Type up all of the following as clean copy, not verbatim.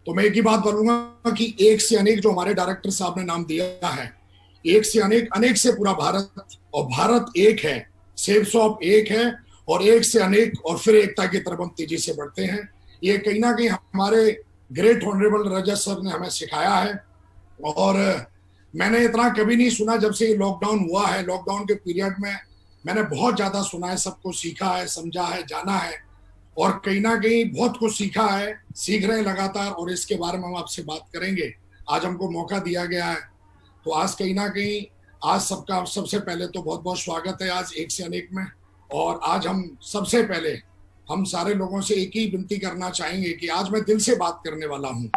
तो मैं एक ही बात बोलूंगा कि एक से अनेक जो हमारे डायरेक्टर साहब ने नाम दिया है, एक से अनेक, अनेक से पूरा भारत, और भारत एक है, सेफ शॉप एक है, और एक से अनेक, और फिर एकता की तरफ हम तेजी से बढ़ते हैं। ये कहीं ना कहीं हमारे ग्रेट ऑनरेबल रजत सर ने हमें सिखाया है। और मैंने इतना कभी नहीं सुना जब से लॉकडाउन हुआ है। लॉकडाउन के पीरियड में मैंने बहुत ज्यादा सुना है, सबको सीखा है, समझा है, जाना है, और कहीं ना कहीं बहुत कुछ सीखा है, सीख रहे हैं लगातार, और इसके बारे में हम आपसे बात करेंगे। आज हमको मौका दिया गया है, तो आज कहीं ना कहीं आज सबका सबसे पहले तो बहुत बहुत स्वागत है आज एक से अनेक में। और आज हम सबसे पहले हम सारे लोगों से एक ही विनती करना चाहेंगे कि आज मैं दिल से बात करने वाला हूं,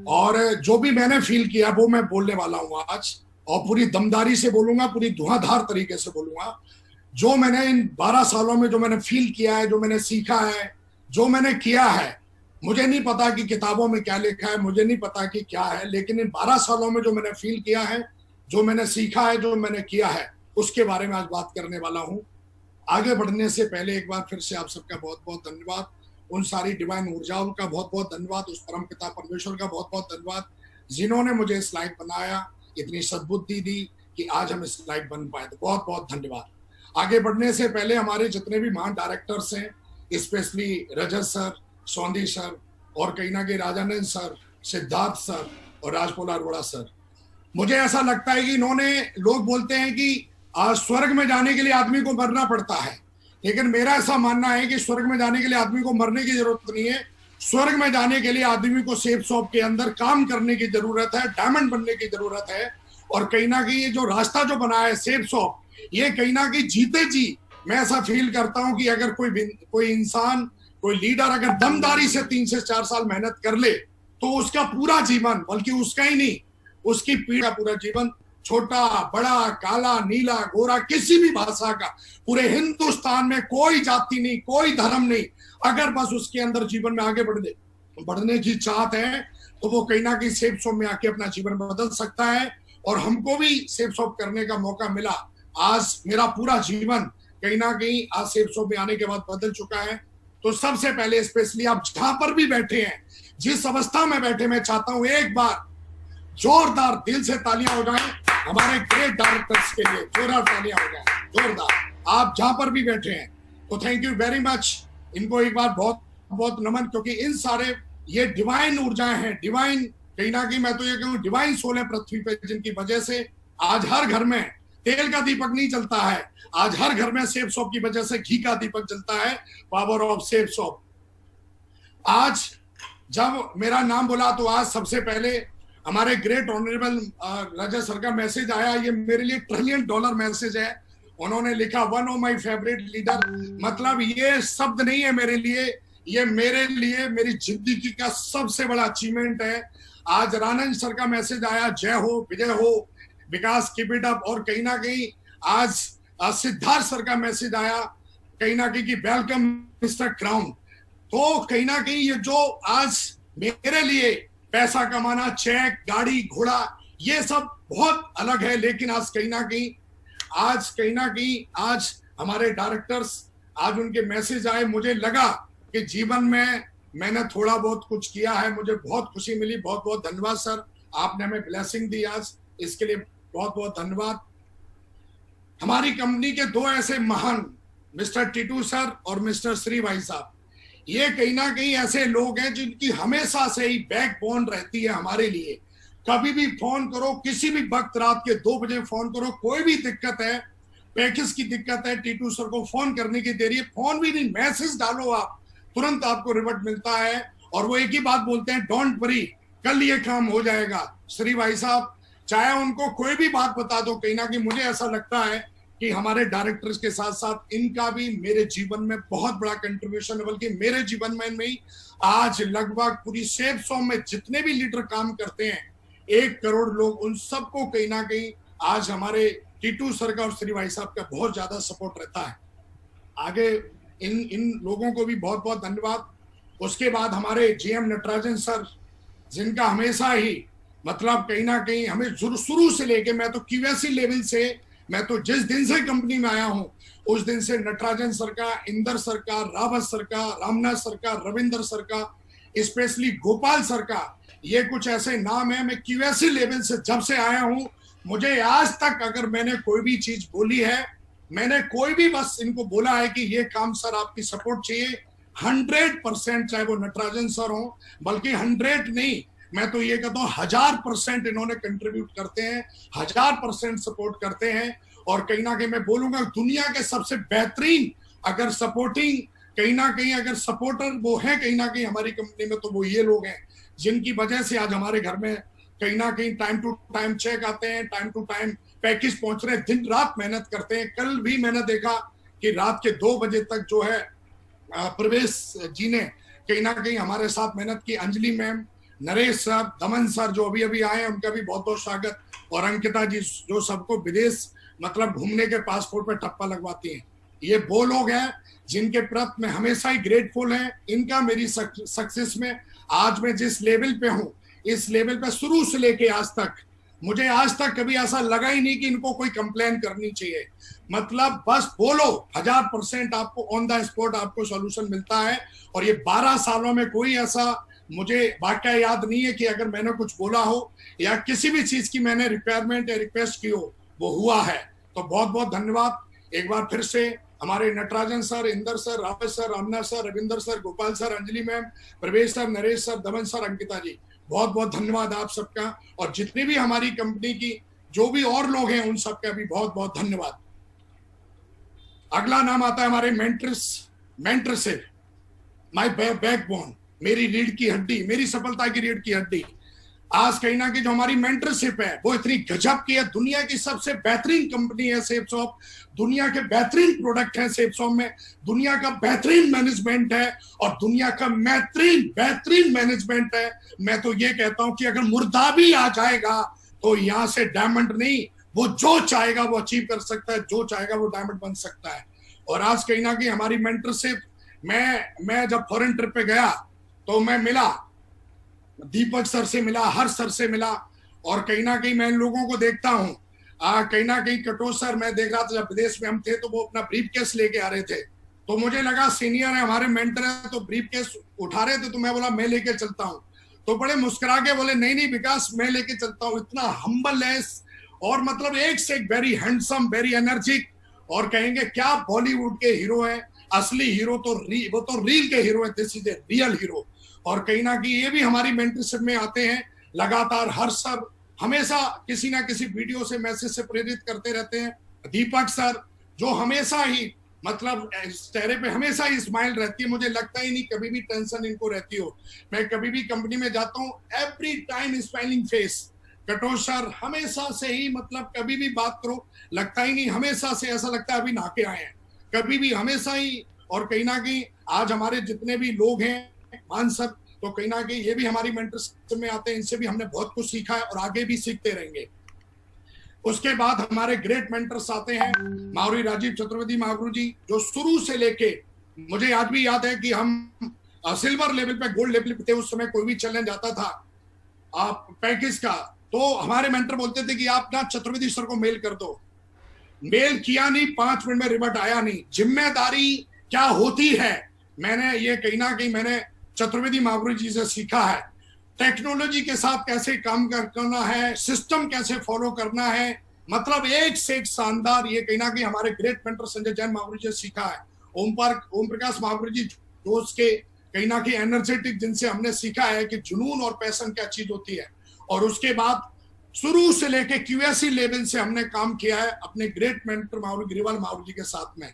और जो भी मैंने फील किया वो मैं बोलने वाला हूं आज, और पूरी दमदारी से बोलूंगा, पूरी धुआंधार तरीके से बोलूंगा। जो मैंने इन 12 सालों में जो मैंने फील किया है, जो मैंने सीखा है, जो मैंने किया है, मुझे नहीं पता कि किताबों में क्या लिखा है, मुझे नहीं पता कि क्या है, लेकिन इन 12 सालों में जो मैंने फील किया है, जो मैंने सीखा है, जो मैंने किया है, उसके बारे में आज बात करने वाला हूं। आगे बढ़ने से पहले एक बार फिर से आप सबका बहुत बहुत धन्यवाद, उन सारी डिवाइन ऊर्जाओं का बहुत बहुत धन्यवाद, उस परम पिता परमेश्वर का बहुत बहुत धन्यवाद जिन्होंने मुझे इस लायक बनाया, इतनी सद्बुद्धि दी कि आज हम इस लायक बन पाए। तो बहुत बहुत धन्यवाद। आगे बढ़ने से पहले हमारे जितने भी महान डायरेक्टर्स हैं, स्पेशली रजत सर, सौंधी सर, और कहीं ना कहीं राजानंद सर, सिद्धार्थ सर, और राजपोला अरोड़ा सर, मुझे ऐसा लगता है कि इन्होंने, लोग बोलते हैं कि स्वर्ग में जाने के लिए आदमी को मरना पड़ता है, लेकिन मेरा ऐसा मानना है कि स्वर्ग में जाने के लिए आदमी को मरने की जरूरत नहीं है। स्वर्ग में जाने के लिए आदमी को सेफ शॉप के अंदर काम करने की जरूरत है, डायमंड बनने की जरूरत है। और कहीं ना कहीं ये जो रास्ता जो बना है सेफ शॉप, ये कहीं ना कहीं जीते जी मैं ऐसा फील करता हूं कि अगर कोई इंसान, कोई लीडर अगर दमदारी से 3 से 4 साल मेहनत कर ले, तो उसका पूरा जीवन, बल्कि उसका ही नहीं, उसकी पीढ़ी का पूरा जीवन, छोटा बड़ा, काला नीला गोरा, किसी भी भाषा का, पूरे हिंदुस्तान में कोई जाति नहीं, कोई धर्म नहीं, अगर बस उसके अंदर जीवन में आगे बढ़ने की चाहत है, तो वो कहीं ना कहीं सेफ शॉप में आके अपना जीवन बदल सकता है। और हमको भी सेफ शॉप करने का मौका मिला। आज मेरा पूरा जीवन कहीं ना कहीं आज सेफ शॉप में आने के बाद बदल चुका है। तो सबसे पहले स्पेशली आप जहां पर भी बैठे हैं, जिस अवस्था में बैठे, मैं चाहता हूं एक बार जोरदार दिल से तालियां हो जाएं हमारे ग्रेट डायरेक्टर्स के लिए, जोरदार तालियां हो जाएं, जोरदार, आप जहां पर भी बैठे हैं। तो थैंक यू वेरी मच, इनको एक बार बहुत बहुत नमन, क्योंकि इन सारे ये डिवाइन ऊर्जाएं हैं, डिवाइन, कहीं ना कहीं मैं तो ये कहूँ डिवाइन सोल है पृथ्वी पे, जिनकी वजह से आज हर घर में तेल का दीपक नहीं जलता है, आज हर घर में सेफ शॉप की वजह से घी का दीपक जलता है। Power of safe shop. आज जब मेरा नाम बोला तो आज सबसे पहले हमारे ग्रेट ऑनरेबल रजत सर का मैसेज आया। ये मेरे लिए $1 ट्रिलियन मैसेज है। उन्होंने लिखा one of my favourite leader, मतलब ये शब्द नहीं है मेरे लिए, ये मेरे लिए मेरी जिंदगी का सबसे बड़ा अचीवमेंट है। आज रानंद सर का मैसेज आया, जय हो, विजय हो, विकास कीप इट अप। और कहीं ना कहीं आज सिद्धार्थ सर का मैसेज आया, कहीं ना कहीं कि वेलकम मिस्टर क्राउन। तो कहीं ना कहीं ये जो आज मेरे लिए पैसा कमाना, चेक, गाड़ी, घोड़ा, ये सब बहुत अलग है, लेकिन आज कहीं ना कहीं आज हमारे डायरेक्टर्स, आज उनके मैसेज आए, मुझे लगा कि जीवन में मैंने थोड़ा बहुत कुछ किया है, मुझे बहुत खुशी मिली। बहुत बहुत धन्यवाद सर, आपने हमें ब्लेसिंग दी आज, इसके लिए बहुत बहुत धन्यवाद। हमारी कंपनी के 2 ऐसे महान, मिस्टर टीटू सर और मिस्टर श्री भाई साहब, ये कहीं ना कहीं ऐसे लोग हैं जिनकी हमेशा से ही बैकबोन रहती है हमारे लिए। कभी भी फोन करो, किसी भी वक्त, रात के 2 बजे फोन करो, कोई भी दिक्कत है, पैकेज की दिक्कत है, टीटू सर को फोन करने की देरी है, फोन भी नहीं, मैसेज डालो आप, तुरंत आपको रिवर्ट मिलता है। और वो एक ही बात बोलते हैं, डोंट वरी, कल ये काम हो जाएगा। श्री भाई साहब, चाहे उनको कोई भी बात बता दो, कहीं ना कहीं मुझे ऐसा लगता है कि हमारे डायरेक्टर्स के साथ साथ इनका भी मेरे जीवन में बहुत बड़ा कंट्रीब्यूशन है। बल्कि मेरे जीवन में नहीं, आज लगभग पूरी सेफ शॉप में जितने भी लीडर काम करते हैं, 1 करोड़ लोग, उन सबको कहीं ना कहीं आज हमारे टीटू सर का और श्री भाई साहब का बहुत ज्यादा सपोर्ट रहता है। आगे इन लोगों को भी बहुत बहुत धन्यवाद। उसके बाद हमारे जीएम नटराजन सर, जिनका हमेशा ही मतलब कहीं ना कहीं हमें शुरू से लेके, मैं तो क्यूएससी लेवल से, मैं तो जिस दिन से कंपनी में आया हूं उस दिन से नटराजन सर का, इंदर सर का, रावत सर का, रामनाथ सर का, रविंदर सर का, स्पेशली गोपाल सर का, ये कुछ ऐसे नाम है। मैं क्यूएससी लेवल से जब से आया हूं, मुझे आज तक अगर मैंने कोई भी चीज बोली है, मैंने कोई भी बस इनको बोला है कि ये काम सर आपकी सपोर्ट चाहिए, 100%, चाहे वो नटराजन सर हो, बल्कि 100 नहीं, मैं तो ये कहता हूँ 1000% इन्होंने कंट्रीब्यूट करते हैं, 1000% सपोर्ट करते हैं। और कहीं ना कहीं मैं बोलूंगा दुनिया के सबसे बेहतरीन अगर सपोर्टिंग कहीं ना कहीं अगर सपोर्टर वो है कहीं ना कहीं हमारी कंपनी में, तो वो ये लोग हैं जिनकी वजह से आज हमारे घर में कहीं ना कहीं टाइम टू टाइम चेक आते हैं, टाइम टू टाइम पैकेज पहुंच रहे हैं, दिन रात मेहनत करते हैं। कल भी मैंने देखा कि रात के 2 बजे तक जो है प्रवेश जी ने कहीं ना कहीं हमारे साथ मेहनत की, अंजलि मैम, नरेश सर, दमन सर जो अभी अभी आए हैं उनका भी बहुत बहुत स्वागत, और अंकिता जी जो सबको विदेश मतलब घूमने के पासपोर्ट पे टप्पा लगवाती हैं। ये वो लोग हैं जिनके प्रति मैं हमेशा ही ग्रेटफुल है। इनका मेरी सक्सेस में आज मैं जिस लेवल पे हूँ, इस लेवल पे शुरू से लेके आज तक मुझे आज तक कभी ऐसा लगा ही नहीं कि इनको कोई कंप्लेन करनी चाहिए। मतलब बस बोलो, 1000% आपको ऑन द स्पॉट आपको सॉल्यूशन मिलता है। और ये 12 सालों में कोई ऐसा मुझे वाकया याद नहीं है कि अगर मैंने कुछ बोला हो या किसी भी चीज की मैंने रिक्वायरमेंट या रिक्वेस्ट की हो वो हुआ है। तो बहुत बहुत धन्यवाद एक बार फिर से हमारे Natarajan sir, Inder sir, Rawat sir, Ramnath sir, Ravinder sir, Gopal sir, Anjali ma'am, प्रवेश सर, नरेश सर, दमन सर, अंकिता जी, बहुत बहुत धन्यवाद आप सबका। और जितनी भी हमारी कंपनी की जो भी और लोग हैं उन सबका भी बहुत बहुत धन्यवाद। अगला नाम आता है हमारे मेंटरशिप, माय बैकबोन, मेरी रीढ़ की हड्डी, मेरी सफलता की रीढ़ की हड्डी। आज कहीं ना कहीं जो हमारी मेंटरशिप है वो इतनी गजब की है। दुनिया की सबसे बेहतरीन कंपनी है सेफसॉफ्ट, दुनिया के बेहतरीन प्रोडक्ट हैं सेफसॉफ्ट में, दुनिया का बेहतरीन मैनेजमेंट है और दुनिया का बेहतरीन मैनेजमेंट है। मैं तो ये कहता हूं कि अगर मुर्दा भी आ जाएगा तो यहां से डायमंड नहीं, वो जो चाहेगा वो अचीव कर सकता है, जो चाहेगा वो डायमंड बन सकता है। और आज कहीं ना कहीं हमारी मेंटरशिप, मैं जब फॉरेन ट्रिप पे गया तो मैं मिला, दीपक सर से मिला, हर्ष सर से मिला, और कहीं ना कहीं मैं इन लोगों को देखता हूँ। कहीं ना कहीं कटोच सर मैं देख रहा था जब विदेश में हम थे तो वो अपना ब्रीफ केस लेके आ रहे थे, तो मुझे लगा सीनियर है हमारे मेंटर है तो ब्रीफ केस उठा रहे थे, तो मैं बोला मैं लेके चलता हूँ। तो बड़े मुस्कुरा के बोले नहीं नहीं विकास मैं लेके चलता हूँ। इतना हम्बलनेस और मतलब एक से एक वेरी हैंडसम, वेरी एनर्जिक, और कहेंगे क्या बॉलीवुड के हीरो हैं, असली हीरो तो वो तो रील के हीरो है, this is a real hero. और कहीं ना कहीं ये भी हमारी मेंटरशिप में आते हैं लगातार। हर सर हमेशा किसी ना किसी वीडियो से मैसेज से प्रेरित करते रहते हैं। दीपक सर जो हमेशा ही मतलब चेहरे पे हमेशा ही स्माइल रहती है, मुझे लगता ही नहीं कभी भी टेंशन इनको रहती हो। मैं कभी भी कंपनी में जाता हूँ every time smiling face. Katoch sir हमेशा से ही मतलब कभी भी बात करो लगता ही नहीं, हमेशा से ऐसा लगता है अभी नहा के आए हैं, कभी भी हमेशा ही। और कहीं ना कहीं आज हमारे जितने भी लोग हैं मान सर, तो कहीं ना कहीं ये भी हमारी मेंटरशिप में आते हैं, इनसे भी हमने बहुत कुछ सीखा है और आगे भी सीखते रहेंगे। उसके बाद हमारे ग्रेट मेंटर्स आते हैं मावरी राजीव चतुर्वेदी महागुरु जी, जो शुरू से लेके मुझे आज भी याद है कि हम सिल्वर लेवल पे, गोल्ड लेवल पे थे उस समय, कोई भी चैलेंज आता था आप पैकेज का तो हमारे मेंटर बोलते थे कि आप ना चतुर्वेदी सर को मेल कर दो। मेल किया नहीं, 5 मिनट में रिवर्ट आया नहीं। जिम्मेदारी क्या होती है मैंने ये कहीं ना कहीं मैंने चतुर्वेदी महागुरु जी से सीखा है। टेक्नोलॉजी के साथ कैसे काम करना है, सिस्टम कैसे फॉलो करना है, मतलब एक से एक शानदार। ये कहीं ना कहीं हमारे ग्रेट मेंटर संजय जैन महागुरु जी से सीखा है। ओम प्रकाश महागुरु जी जोश के कहीं ना कहीं एनर्जेटिक, जिनसे हमने सीखा है कि जुनून और पैशन क्या चीज होती है। और उसके बाद शुरू से लेके क्यूएससी लेवल से हमने काम किया है अपने ग्रेट मेंटर महागुरु गिरिवाल महागुरु जी के साथ में।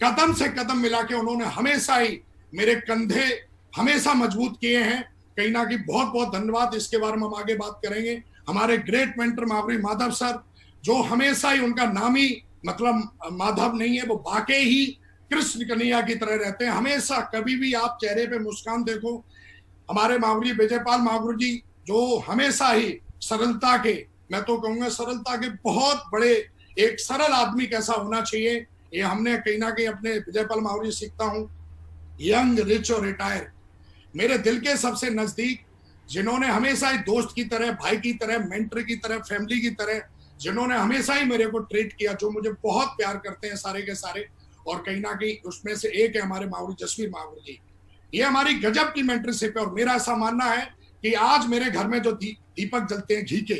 कदम से कदम मिला के उन्होंने हमेशा ही मेरे कंधे हमेशा मजबूत किए हैं। कहीं ना कहीं बहुत बहुत धन्यवाद। इसके बारे में हम आगे बात करेंगे। हमारे great mentor Mahaguru Madhav sir, जो हमेशा ही उनका नाम ही मतलब माधव नहीं है, वो वाकई ही कृष्ण कन्हैया की तरह रहते हैं। हमेशा कभी भी आप चेहरे पे मुस्कान देखो। हमारे महागुरु विजयपाल महागुरु जी जो हमेशा ही सरलता के, मैं तो कहूंगा सरलता के बहुत बड़े, एक सरल आदमी कैसा होना चाहिए ये हमने कहीं ना कहीं अपने विजयपाल महागुरु जी सीखता हूँ। यंग, रिच और रिटायर, मेरे दिल के सबसे नजदीक, जिन्होंने हमेशा ही दोस्त की तरह, भाई की तरह, मेंटर की तरह, फैमिली की तरह, जिन्होंने हमेशा ही मेरे को ट्रीट किया, जो मुझे बहुत प्यार करते हैं सारे के सारे। और कहीं ना कहीं उसमें से एक है हमारे महागुरु जसवीर महागुरु जी। ये हमारी गजब की मेंटरशिप है। और मेरा ऐसा मानना है कि आज मेरे घर में जो दीपक जलते हैं घी के,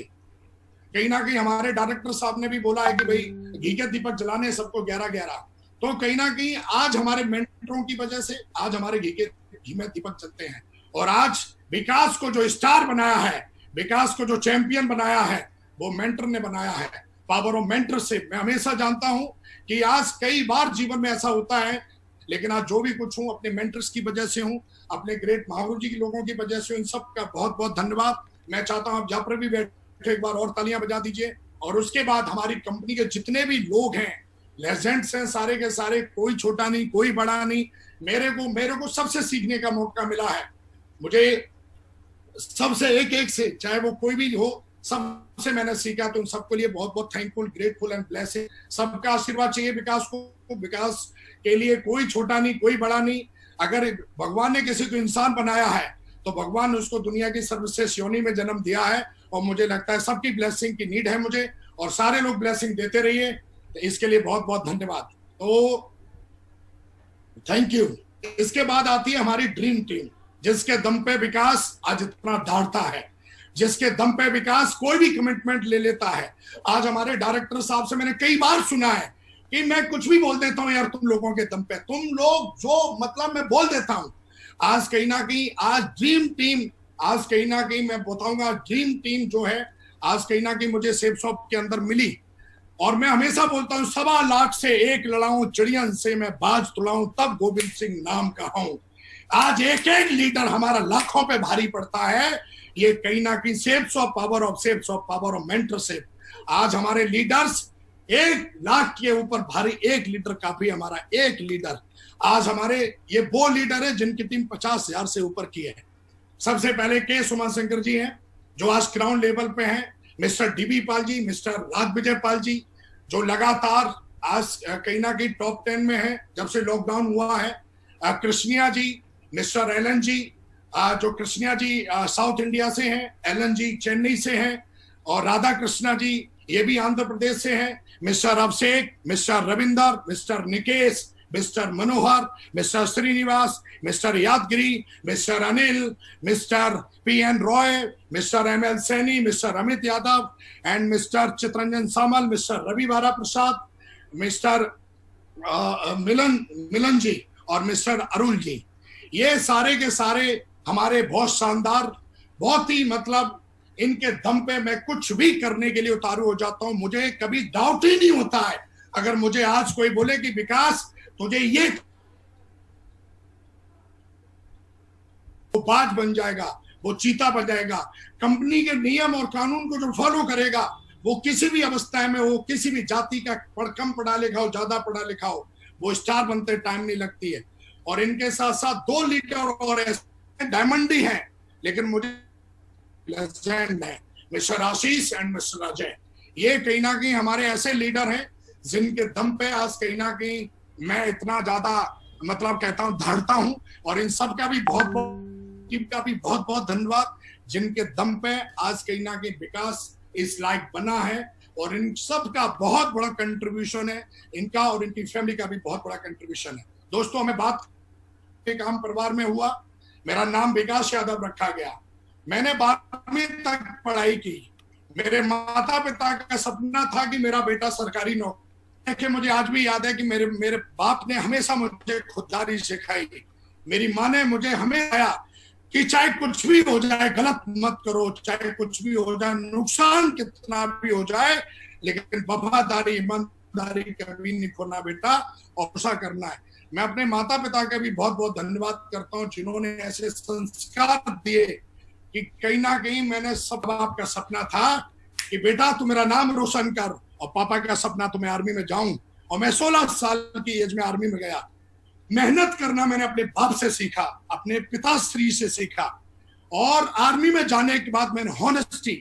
कहीं ना कहीं हमारे डायरेक्टर साहब ने भी बोला है कि भाई घी के दीपक जलाने सबको 11-11, तो कहीं ना कहीं आज हमारे मेंटरों की वजह से आज हमारे घी में दीपक जलते हैं। और आज विकास को जो स्टार बनाया है, विकास को जो चैंपियन बनाया है, वो मेंटर ने बनाया है। Power of mentorship. मैं हमेशा जानता हूं कि आज कई बार जीवन में ऐसा होता है, लेकिन आज जो भी कुछ हूं अपने मेंटर्स की वजह से हूं, अपने ग्रेट महागुरु जी के लोगों की वजह से। इन सब का बहुत बहुत धन्यवाद। मैं चाहता हूं आप जहां पर भी बैठे एक बार और तालियां बजा दीजिए। और उसके बाद हमारी कंपनी के जितने भी लोग हैं, लेजेंड्स हैं सारे के सारे, कोई छोटा नहीं कोई बड़ा नहीं। मेरे को सबसे सीखने का मौका मिला है। मुझे सबसे एक से, चाहे वो कोई भी हो, सबसे मैंने सीखा। तो उन सबके लिए बहुत बहुत थैंकफुल, ग्रेटफुल एंड ब्लेसिंग। सबका आशीर्वाद चाहिए विकास को। विकास के लिए कोई छोटा नहीं कोई बड़ा नहीं। अगर भगवान ने किसी को इंसान बनाया है तो भगवान ने उसको दुनिया की सर्वश्रेष्ठ योनि में जन्म दिया है। और मुझे लगता है सबकी ब्लेसिंग की नीड है मुझे, और सारे लोग ब्लेसिंग देते रहिए। तो इसके लिए बहुत बहुत धन्यवाद। तो थैंक यू। इसके बाद आती है हमारी ड्रीम टीम, जिसके दम पे विकास आज इतना दौड़ता है, जिसके दम पे विकास कोई भी कमिटमेंट ले लेता है। आज हमारे डायरेक्टर साहब से मैंने कई बार सुना है कि मैं कुछ भी बोल देता हूं यार तुम लोगों के दम पे, तुम लोग जो मतलब मैं बोल देता हूं। आज कहीं ना कहीं आज ड्रीम टीम, आज कहीं ना कहीं मैं बताऊंगा ड्रीम टीम जो है, आज कहीं ना कहीं मुझे सेफ शॉप के अंदर मिली। और मैं हमेशा बोलता हूं 1.25 लाख से एक लड़ाऊं, चिड़ियन से मैं बाज तुड़ाऊं, तब गोविंद सिंह नाम कहूं। आज एक एक लीडर हमारा लाखों पे भारी पड़ता है। ये कहीं ना कहीं safes of power of mentorship. आज हमारे लीडर्स 1 लाख के ऊपर भारी, एक लीडर काफी, हमारा एक लीडर। आज हमारे ये वो लीडर है जिनकी टीम 50,000 से ऊपर की है। सबसे पहले के सुमन शंकर जी हैं, जो आज क्राउन लेवल पे हैं। Mister dB Pal ji, mister राज विजय पाल जी, जो लगातार आज कहीं ना कहीं टॉप 10 में है जब से लॉकडाउन हुआ है। कृष्णिया जी, मिस्टर एलन जी, जो कृष्णिया जी साउथ इंडिया से हैं, एलन जी चेन्नई से हैं, और राधा कृष्णा जी ये भी आंध्र प्रदेश से हैं। Mister Abhishek, mister Ravinder, mister Nikesh, mister Manohar, mister Srinivas, mister Yadagiri, mister Anil, mister P N Roy, mister M L Saini, mister Amit Yadav and mister Chitranjan Samal, mister Ravi Bara Prasad, mister मिलन जी और मिस्टर अरुण जी। ये सारे के सारे हमारे बहुत शानदार, बहुत ही मतलब इनके दम पे मैं कुछ भी करने के लिए उतारू हो जाता हूं। मुझे कभी डाउट ही नहीं होता है। अगर मुझे आज कोई बोले कि विकास तुझे ये, वो बाज बन जाएगा, वो चीता बन जाएगा। कंपनी के नियम और कानून को जो फॉलो करेगा, वो किसी भी अवस्था में हो, किसी भी जाति का कम पढ़ा लिखा हो ज्यादा पढ़ा लिखा हो, वो स्टार बनते टाइम नहीं लगती है। और इनके साथ साथ 2 लीडर और ऐसे डायमंडी हैं, लेकिन मुझे लेजेंड है, mister Ashish and mister Ajay. ये कहीं ना कहीं हमारे ऐसे लीडर हैं जिनके दम पे आज कहीं ना कहीं मैं इतना ज्यादा मतलब कहता हूं धड़ता हूं। और इन सब का भी बहुत बहुत धन्यवाद, जिनके दम पे आज कहीं ना कहीं विकास इस लायक बना है। और इन सब का बहुत बड़ा कंट्रीब्यूशन है, इनका और इनकी फैमिली का भी बहुत बड़ा कंट्रीब्यूशन है। दोस्तों, हमें बात एक आम परिवार में हुआ, मेरा नाम विकास यादव रखा गया। मैंने 12वीं तक पढ़ाई की। मेरे माता पिता का सपना था कि मेरा बेटा सरकारी नौकरी। देखिए, मुझे आज भी याद है कि मेरे बाप ने हमेशा मुझे खुददारी सिखाई। मेरी माँ ने मुझे हमेशा कि चाहे कुछ भी हो जाए गलत मत करो, चाहे कुछ भी हो जाए, नुकसान कितना भी हो जाए, लेकिन वफादारी ईमानदारी कभी नहीं खोना बेटा, और ऐसा करना है। मैं अपने माता पिता का भी बहुत बहुत धन्यवाद करता हूँ, जिन्होंने ऐसे संस्कार दिए कि कहीं ना कहीं मैंने सब बाप का सपना था कि बेटा तू मेरा नाम रोशन कर, और पापा का सपना तो मैं आर्मी में जाऊं। और मैं 16 साल की एज में आर्मी में गया। मेहनत करना मैंने अपने बाप से सीखा, अपने पिताश्री से सीखा। और आर्मी में जाने के बाद मैंने honesty,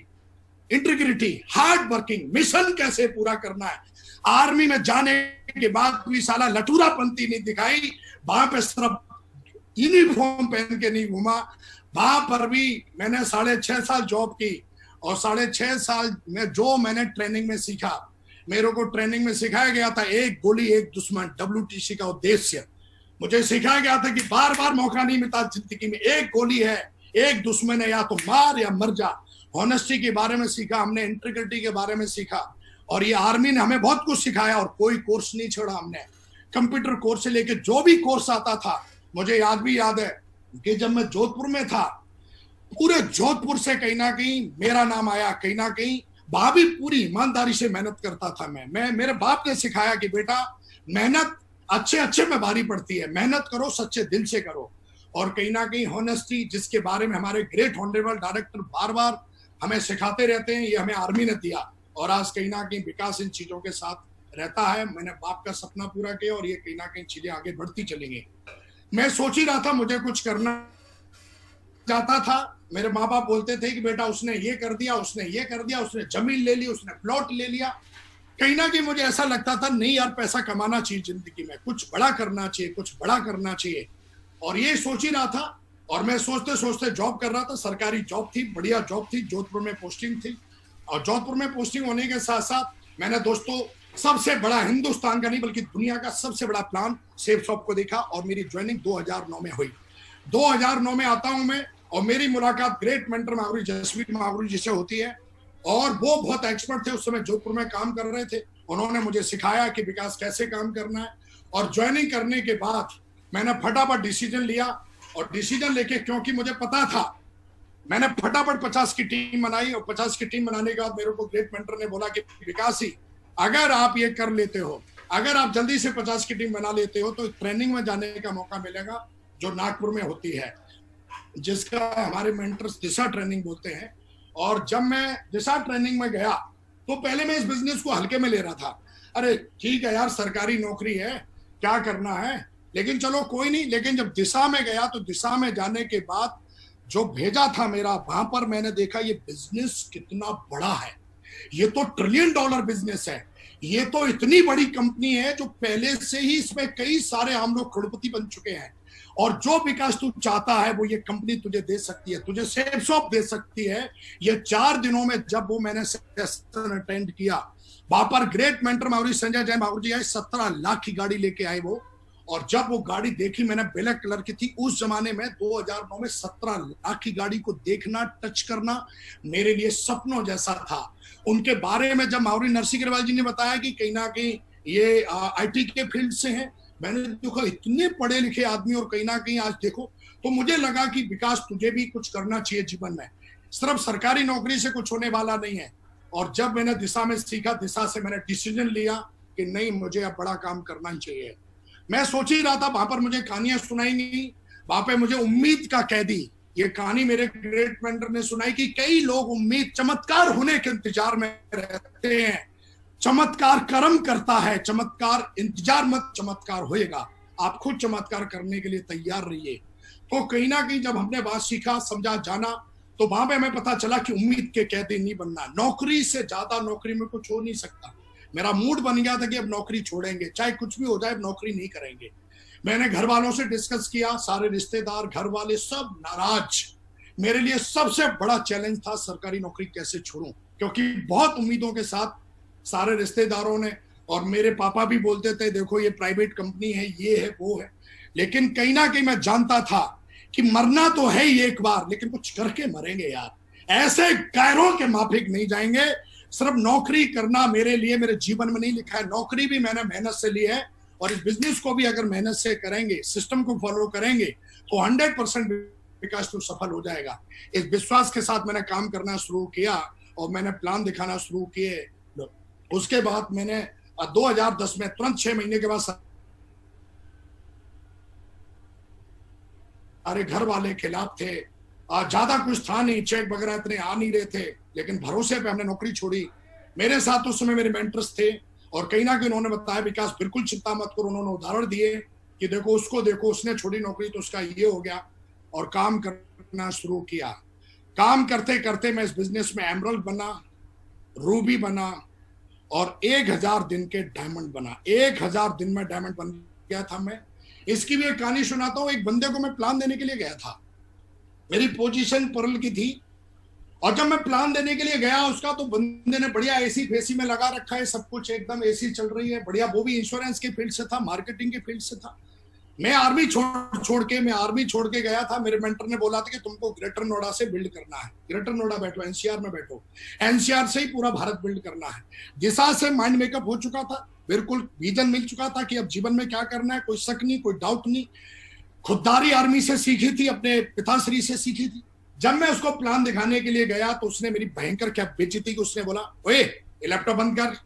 integrity, hard working, mission कैसे पूरा करना है। आर्मी में जाने के बाद भी साला लटूरापंती नहीं दिखाई। वहां पे सिर्फ यूनिफॉर्म पहन के नहीं घूमा, वहां पर भी मैंने 6.5 साल जॉब की। और 6.5 साल में जो मैंने ट्रेनिंग में सीखा, मेरे को ट्रेनिंग में सिखाया गया था एक गोली एक दुश्मन, WTC का उद्देश्य। मुझे सिखाया गया था कि बार बार मौका नहीं मिलता जिंदगी में, एक गोली है, एक दुश्मन है, या तो मार या मर जा। ऑनेस्टी के बारे में सीखा हमने, इंटीग्रिटी के बारे में सीखा, और ये आर्मी ने हमें बहुत कुछ सिखाया, और कोई कोर्स नहीं छोड़ा हमने। कंप्यूटर कोर्स से लेके जो भी कोर्स आता था, मुझे याद है कि जब मैं जोधपुर में था, पूरे जोधपुर से कहीं ना कहीं मेरा नाम आया, कहीं ना कहीं भाभी पूरी ईमानदारी से मेहनत करता था। मैं मेरे बाप ने सिखाया कि बेटा मेहनत अच्छे में भारी पड़ती है, मेहनत करो, सच्चे दिल से करो। और कहीं ना कहीं हॉनेस्टी, जिसके बारे में हमारे ग्रेट ऑनरेबल डायरेक्टर बार बार हमें सिखाते रहते हैं, ये हमें आर्मी ने दिया, और आज कहीं ना कहीं विकास इन चीजों के साथ रहता है। मैंने बाप का सपना पूरा किया, और ये कहीं ना कहीं चीजें आगे बढ़ती चलेंगी। मैं सोच ही रहा था मुझे कुछ करना चाहता था। मेरे माँ बाप बोलते थे कि बेटा उसने ये कर दिया, उसने ये कर दिया, उसने जमीन ले ली, उसने प्लॉट ले लिया। कहीं ना कहीं मुझे ऐसा लगता था नहीं यार, पैसा कमाना चाहिए जिंदगी में, कुछ बड़ा करना चाहिए, कुछ बड़ा करना चाहिए, और ये सोच ही रहा था। और मैं सोचते सोचते जॉब कर रहा था, सरकारी जॉब थी, बढ़िया जॉब थी, जोधपुर में पोस्टिंग थी। और जोधपुर में पोस्टिंग होने के साथ साथ मैंने दोस्तों सबसे बड़ा, हिंदुस्तान का नहीं बल्कि दुनिया का सबसे बड़ा प्लान सेफ शॉप को देखा, और मेरी ज्वाइनिंग 2009 में हुई। 2009 में आता हूं मैं, और मेरी मुलाकात ग्रेट मेंटर मागुरी जसवीर मागुरी जी से होती है, और वो बहुत एक्सपर्ट थे, उस समय जोधपुर में काम कर रहे थे। उन्होंने मुझे सिखाया कि विकास कैसे काम करना है। और ज्वाइनिंग करने के बाद मैंने फटाफट डिसीजन लिया, और डिसीजन लेके, क्योंकि मुझे पता था, मैंने फटाफट 50 की टीम बनाई, और 50 की टीम बनाने के बाद मेरे को ग्रेट मेंटर ने बोला कि विकास ही, अगर आप ये कर लेते हो, अगर आप जल्दी से 50 की टीम बना लेते हो, तो ट्रेनिंग में जाने का मौका मिलेगा जो नागपुर में होती है, जिसका हमारे मेंटर्स दिशा ट्रेनिंग बोलते हैं। और जब मैं दिशा ट्रेनिंग में गया, तो पहले मैं इस बिजनेस को हल्के में ले रहा था। अरे ठीक है यार, सरकारी नौकरी है, क्या करना है, लेकिन चलो कोई नहीं। लेकिन जब दिशा में गया, तो दिशा में जाने के बाद जो भेजा था मेरा, वहां पर मैंने देखा ये बिजनेस कितना बड़ा है, ये तो $1 ट्रिलियन बिजनेस है, ये तो इतनी बड़ी कंपनी है जो पहले से ही इसमें कई सारे हम लोग करोड़पति बन चुके हैं, और जो विकास तू चाहता है वो ये कंपनी तुझे दे सकती है, तुझे सेफ शॉप दे सकती है। ये 4 दिनों में जब वो मैंने सेशन अटेंड किया, वहां पर ग्रेट मेंटर मागुरी संजय जैन मागुरी जी आए, 17 लाख की गाड़ी लेके आए वो। और जब वो गाड़ी देखी मैंने, ब्लैक कलर की थी उस जमाने में, 2009 में 17 लाख की गाड़ी को देखना, टच करना मेरे लिए सपनों जैसा था। उनके बारे में जब मागुरी नरसिंह अग्रवाल जी ने बताया कि कहीं ना कहीं ये IT के फील्ड से हैं, मैंने देखा इतने पढ़े लिखे आदमी, और कहीं ना कहीं आज देखो, तो मुझे लगा कि विकास तुझे भी कुछ करना चाहिए जीवन में, सिर्फ सरकारी नौकरी से कुछ होने वाला नहीं है। और जब मैंने दिशा में सीखा, दिशा से मैंने डिसीजन लिया कि नहीं, मुझे अब बड़ा काम करना ही चाहिए। मैं सोच ही रहा था, वहां पर मुझे कहानियां सुनाई नहीं, वहां पे मुझे उम्मीद का कैदी, ये कहानी मेरे ग्रेट मेंटर ने सुनाई कि कई लोग उम्मीद, चमत्कार होने के इंतजार में रहते हैं। चमत्कार कर्म करता है, चमत्कार इंतजार मत, चमत्कार होएगा। आप खुद चमत्कार करने के लिए तैयार रहिए। तो कहीं ना कहीं जब हमने बात सीखा, समझा, जाना, तो वहां पे हमें पता चला कि उम्मीद के कैदी नहीं बनना। नौकरी से ज्यादा नौकरी में कुछ हो नहीं सकता। मेरा मूड बन गया था कि अब नौकरी छोड़ेंगे, चाहे कुछ भी हो जाए, अब नौकरी नहीं करेंगे। मैंने घर वालों से डिस्कस किया, सारे रिश्तेदार, घर वाले सब नाराज। मेरे लिए सबसे बड़ा चैलेंज था सरकारी नौकरी कैसे छोड़ूं, क्योंकि बहुत उम्मीदों के साथ सारे रिश्तेदारों ने, और मेरे पापा भी बोलते थे देखो ये प्राइवेट कंपनी है, ये है, वो है। लेकिन कहीं ना कहीं मैं जानता था कि मरना तो है ही एक बार, लेकिन कुछ करके मरेंगे यार, ऐसे गैरों के माफिक नहीं जाएंगे। सिर्फ नौकरी करना मेरे लिए, मेरे जीवन में नहीं लिखा है। नौकरी भी मैंने मेहनत से ली है, और इस बिजनेस को भी अगर मेहनत से करेंगे, सिस्टम को फॉलो करेंगे, तो 100% विकास तो सफल हो जाएगा। इस विश्वास के साथ मैंने काम करना शुरू किया, और मैंने प्लान दिखाना शुरू किए। उसके बाद मैंने 2010 में तुरंत 6 महीने के बाद सारे घर वाले खिलाफ थे, ज्यादा कुछ था नहीं, चेक वगैरह इतने आ नहीं रहे थे, लेकिन भरोसे पे हमने नौकरी छोड़ी। मेरे साथ उस समय मेरे मेंटर्स थे, और कहीं ना कहीं उन्होंने बताया विकास बिल्कुल चिंता मत करो। उन्होंने उदाहरण दिए कि देखो उसको देखो, उसने छोड़ी नौकरी तो उसका ये हो गया, और काम करना शुरू किया। काम करते करते मैं इस बिजनेस में एमरल्ड बना, रूबी बना, और 1000 दिन के डायमंड बना। 1000 दिन में डायमंड बन गया था मैं। इसकी भी एक कहानी सुनाता हूँ। एक बंदे को मैं प्लान देने के लिए गया था, मेरी पोजीशन परल की थी, और जब मैं प्लान देने के लिए गया उसका, तो बंदे ने बढ़िया एसी फेसी में लगा रखा है, सब कुछ एकदम एसी चल रही है बढ़िया, वो भी इंश्योरेंस के फील्ड से था, मार्केटिंग के फील्ड से था। मैं आर्मी छोड़ के गया था। मेरे मेंटर ने बोला था कि तुमको ग्रेटर नोएडा से बिल्ड करना है, ग्रेटर नोएडा बैठो, एनसीआर में बैठो, एनसीआर से ही पूरा भारत बिल्ड करना है। दिशा से माइंड मेकअप हो चुका था, बिल्कुल विजन मिल चुका था कि अब जीवन में क्या करना है, कोई शक नहीं, कोई डाउट नहीं। खुददारी आर्मी से सीखी थी, अपने पिताश्री से सीखी थी। जब मैं उसको प्लान दिखाने के लिए गया तो उसने मेरी भयंकर क्या बेइज्जती की, उसने बोला ओए ये लैपटॉप बंद कर,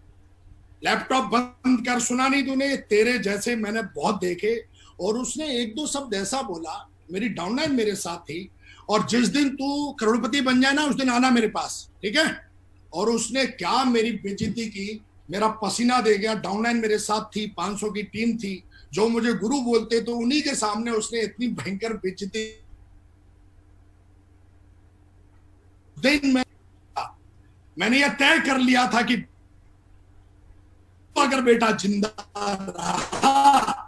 लैपटॉप बंद कर, सुना नहीं तूने, तेरे जैसे मैंने बहुत देखे। और उसने एक दो शब्द ऐसा बोला, मेरी डाउनलाइन मेरे साथ थी, और जिस दिन तू करोड़पति बन जाए ना उस दिन आना मेरे पास, ठीक है। और उसने क्या मेरी बेइज्जती की, मेरा पसीना दे गया। डाउनलाइन मेरे साथ थी, 500 की टीम थी, जो मुझे गुरु बोलते, तो उन्हीं के सामने उसने इतनी भयंकर बेइज्जती। दिन में मैंने यह तय कर लिया था कि अगर बेटा जिंदा रहा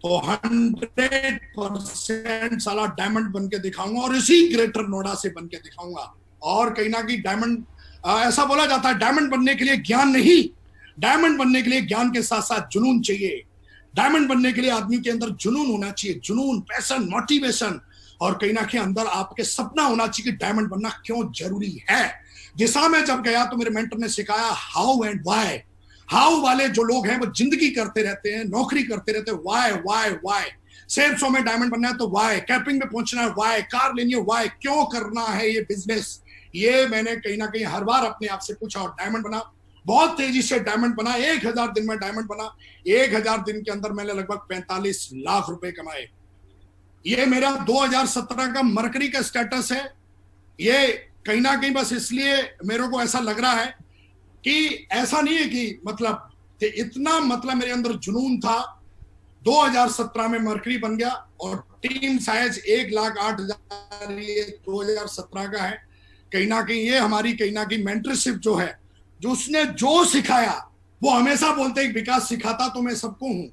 तो 100% साला डायमंड बन के दिखाऊंगा, और इसी ग्रेटर नोएडा से बन के दिखाऊंगा। और कहीं ना कहीं डायमंड, ऐसा बोला जाता है डायमंड बनने के लिए ज्ञान नहीं, डायमंड बनने के लिए ज्ञान के साथ साथ जुनून चाहिए। डायमंड बनने के लिए आदमी के अंदर जुनून होना चाहिए, जुनून, पैशन, मोटिवेशन, और कहीं ना कहीं अंदर आपके सपना होना चाहिए कि डायमंड बनना क्यों जरूरी है। दिशा में जब गया तो मेरे मेंटर ने सिखाया हाउ एंड व्हाई। हाउ वाले जो लोग हैं वो जिंदगी करते रहते हैं, नौकरी करते रहते हैं, वाई वाई वाई। सेल्स में डायमंड बनना है तो वाई, कैपिंग में पहुंचना है वाई, कार लेनी है वाई, क्यों करना है ये बिजनेस। ये मैंने कहीं ना कहीं हर बार अपने आप से पूछा और डायमंड बना, बहुत तेजी से डायमंड बना। 1000 दिन में डायमंड बना। 1000 दिन के अंदर मैंने लगभग 45 लाख रुपए कमाए। ये मेरा 2017 का मरकरी का स्टेटस है। ये कहीं ना कहीं बस इसलिए मेरे को ऐसा लग रहा है कि ऐसा नहीं है कि मतलब इतना, मतलब मेरे अंदर जुनून था। 2017 में मरकरी बन गया और टीम साइज 1,08,000 ये 2017 का है। कहीं ना कहीं ये हमारी कहीं ना कहीं मेंटरशिप जो है, जो उसने जो सिखाया, वो हमेशा बोलते हैं विकास सिखाता तो मैं सबको हूं,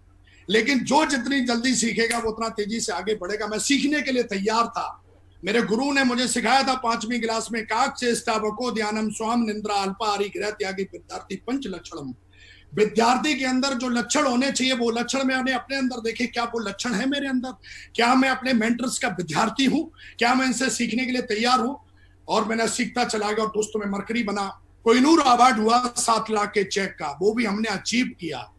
लेकिन जो जितनी जल्दी सीखेगा वो उतना तेजी से आगे बढ़ेगा। मैं सीखने के लिए तैयार था। मेरे गुरु ने मुझे सिखाया था 5वीं क्लास में, काक चेष्टा बको ध्यानम स्वाम निंद्रा अल्पाहारी गृह त्यागी विद्यार्थी पंच लक्षणम। विद्यार्थी के अंदर जो लक्षण होने चाहिए वो लक्षण मैंने अपने अंदर देखे। क्या वो लक्षण है मेरे अंदर? क्या मैं अपने मेंटर्स का विद्यार्थी हूं? क्या मैं इनसे सीखने के लिए तैयार हूं? और मैंने सीखता चला गया और दोस्तों में मरकरी बना। कोहिनूर अवार्ड हुआ 7 लाख के चेक का, वो भी हमने अचीव किया।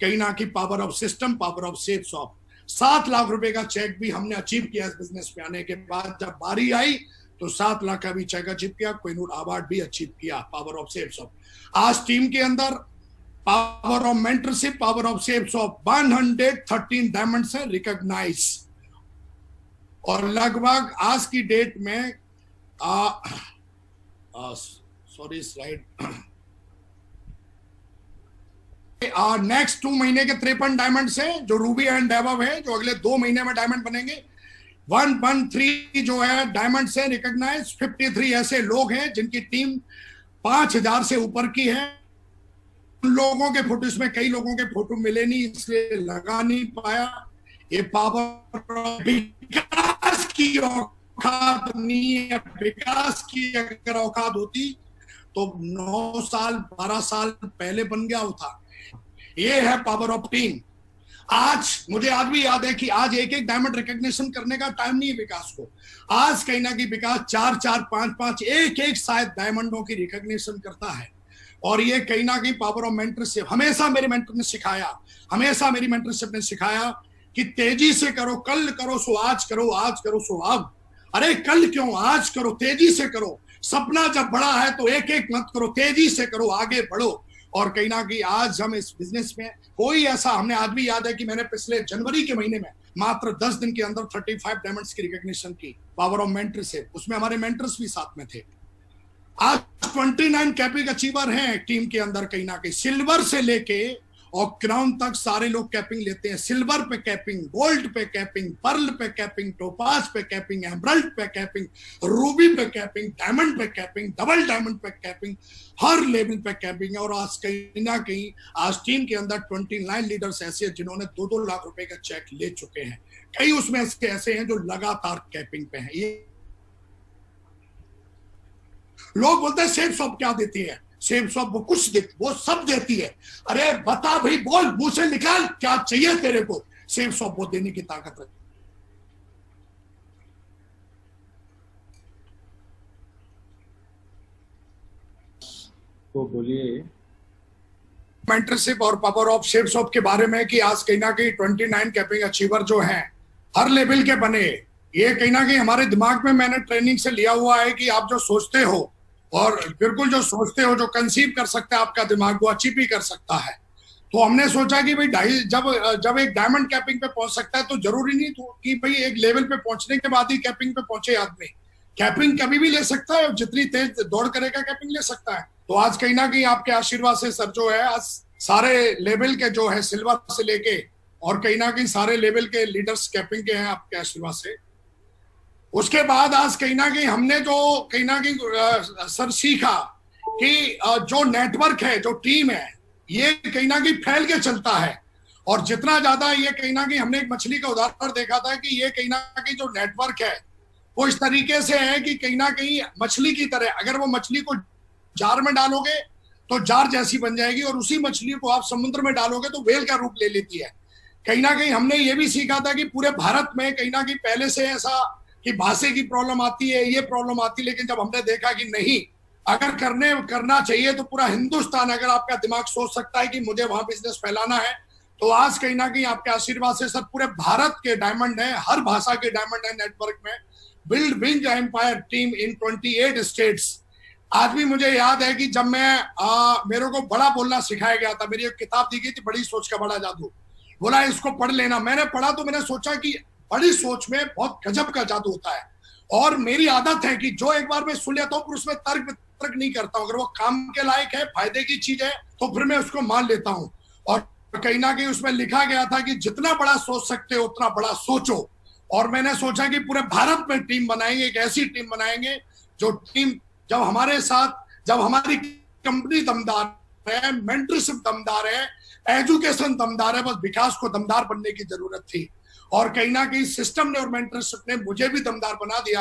कहीं ना कहीं power of system, power of sales of 7 lakh रुपए का चेक भी हमने अचीव किया इस बिजनेस में आने के बाद। जब बारी आई तो 7 लाख का भी चेक अचीव किया, कोहिनूर अवार्ड भी अचीव किया, पावर ऑफ सेल्स ऑफ। आज टीम के अंदर power of mentorship, power of sales of 113 diamond से रिकॉग्नाइज। और लगभग आज की डेट में सॉरी स्लाइड, नेक्स्ट 2 महीने के 53 डायमंड से जो रूबी एंड डेवव है, जो अगले 2 महीने में डायमंड बनेंगे। 113 जो है डायमंड से रिकॉग्नाइज। 53 ऐसे लोग हैं जिनकी टीम 5000 से ऊपर की है। उन लोगों के फोटो, इसमें कई लोगों के फोटो मिले नहीं इसलिए लगा नहीं पाया। ये पावर विकास की औकात नहीं है। विकास की अगर औकात होती तो 9 साल 12 साल पहले बन गया होता। ये है पावर ऑफ टीम। आज मुझे आज भी याद है कि आज एक एक डायमंड रिकॉग्निशन करने का टाइम नहीं है विकास को। आज कहीं ना कहीं विकास 4-4, 5-5, एक शायद डायमंडों की रिकॉग्निशन करता है। और ये कहीं ना कहीं पावर ऑफ मेंटरशिप। हमेशा मेरे मेंटर ने सिखाया, हमेशा मेरी मेंटरशिप ने सिखाया कि तेजी से करो, कल करो सो आज करो, आज करो सो अब। अरे कल क्यों, आज करो, तेजी से करो। सपना जब बड़ा है तो एक एक मत करो, तेजी से करो, आगे बढ़ो। और कहीं ना कहीं आज हम इस बिजनेस में कोई ऐसा, हमने आज भी याद है कि मैंने पिछले जनवरी के महीने में मात्र 10 दिन के अंदर 35 डायमंड्स की रिकॉग्निशन की, पावर ऑफ मेंटरशिप। उसमें हमारे मेंटर्स भी साथ में थे। आज 29 कैपिंग अचीवर हैं टीम के अंदर। कहीं ना कहीं सिल्वर से लेके और क्राउन तक सारे लोग कैपिंग लेते हैं। सिल्वर पे कैपिंग, गोल्ड पे कैपिंग, पर्ल पे कैपिंग, टोपाज पे कैपिंग, एमरल्ड पे कैपिंग, रूबी पे कैपिंग, डायमंड पे कैपिंग, डबल डायमंड पे कैपिंग, हर लेवल पे कैपिंग। और आज कहीं ना कहीं आज टीम के अंदर 29 लीडर्स ऐसे हैं जिन्होंने 2-2 लाख रुपए का चेक ले चुके हैं। कई उसमें ऐसे हैं जो लगातार कैपिंग पे हैं। ये लोग बोलते हैं सेल्स ऑफ क्या देती है, सेल्स ऑफ वो कुछ देती, वो सब देती है। अरे बता भाई, बोल, मुंह से निकाल, क्या चाहिए तेरे को। सेफ शॉप वो देने की ताकत रखती है। तो बोलिए मेंटरशिप और पावर ऑफ सेफ शॉप के बारे में कि आज कहीं ना कहीं 29 कैपिंग अचीवर जो हैं हर लेवल के बने, ये कहीं ना कहीं हमारे दिमाग में मैंने ट्रेनिंग से लिया हुआ है कि आप जो सोचते हो और बिल्कुल जो सोचते हो, जो कंसीव कर सकता है आपका दिमाग, वो अचीव भी कर सकता है। तो हमने सोचा कि भाई जब जब एक डायमंड कैपिंग पे पहुंच सकता है तो जरूरी नहीं तो कि भाई एक लेवल पे पहुंचने के बाद ही कैपिंग पे पहुंचे आदमी। कैपिंग कभी भी ले सकता है और जितनी तेज दौड़ करेगा कैपिंग ले सकता है। तो आज कहीं ना कहीं आपके आशीर्वाद से सर जो है आज सारे लेवल के जो है सिल्वर से लेके और कहीं ना कहीं सारे लेवल के लीडर्स कैपिंग के हैं आपके आशीर्वाद से। उसके बाद आज कहीं ना कहीं हमने जो कहीं ना कहीं सर सीखा कि जो नेटवर्क है, जो टीम है, ये कहीं ना कहीं फैल के चलता है। और जितना ज्यादा ये कहीं ना कहीं हमने एक मछली का उदाहरण देखा था कि ये कहीं ना कहीं जो नेटवर्क है वो इस तरीके से है कि कहीं ना कहीं मछली की तरह, अगर वो मछली को जार में डालोगे तो जार जैसी बन जाएगी और उसी मछली को आप समुद्र में डालोगे तो वेल का रूप ले लेती है। कहीं ना कहीं हमने ये भी सीखा था कि पूरे भारत में कहीं ना कहीं पहले से ऐसा कि भाषा की प्रॉब्लम आती है, ये प्रॉब्लम आती है, लेकिन जब हमने देखा कि नहीं, अगर करना चाहिए तो पूरा हिंदुस्तान, अगर आपका दिमाग सोच सकता है कि मुझे वहां बिजनेस फैलाना है, तो आज कहीं ना कहीं आपके आशीर्वाद से सर पूरे भारत के डायमंड है, हर भाषा के डायमंड है नेटवर्क में। बिल्ड विंग एम्पायर टीम इन 28 स्टेट्स। आज भी मुझे याद है कि जब मैं मेरे को बड़ा बोलना सिखाया गया था, मेरी एक किताब दी गई थी, बड़ी सोच का बड़ा जादू, बोला इसको पढ़ लेना। मैंने पढ़ा तो मैंने सोचा कि बड़ी सोच में बहुत गजब का जादू होता है। और मेरी आदत है कि जो एक बार मैं सुन लेता हूँ फिर उसमें तर्क नहीं करता हूँ। अगर वो काम के लायक है, फायदे की चीज है, तो फिर मैं उसको मान लेता हूँ। और कहीं ना कहीं उसमें लिखा गया था कि जितना बड़ा सोच सकते हो उतना बड़ा सोचो। और मैंने सोचा कि पूरे भारत में टीम बनाएंगे, एक ऐसी टीम बनाएंगे जो टीम जब हमारे साथ, जब हमारी कंपनी दमदार है, मेंटरशिप दमदार है, एजुकेशन दमदार है, बस विकास को दमदार बनने की जरूरत थी। और कहीं ना कहीं सिस्टम ने और मेंटरशिप ने मुझे भी दमदार बना दिया।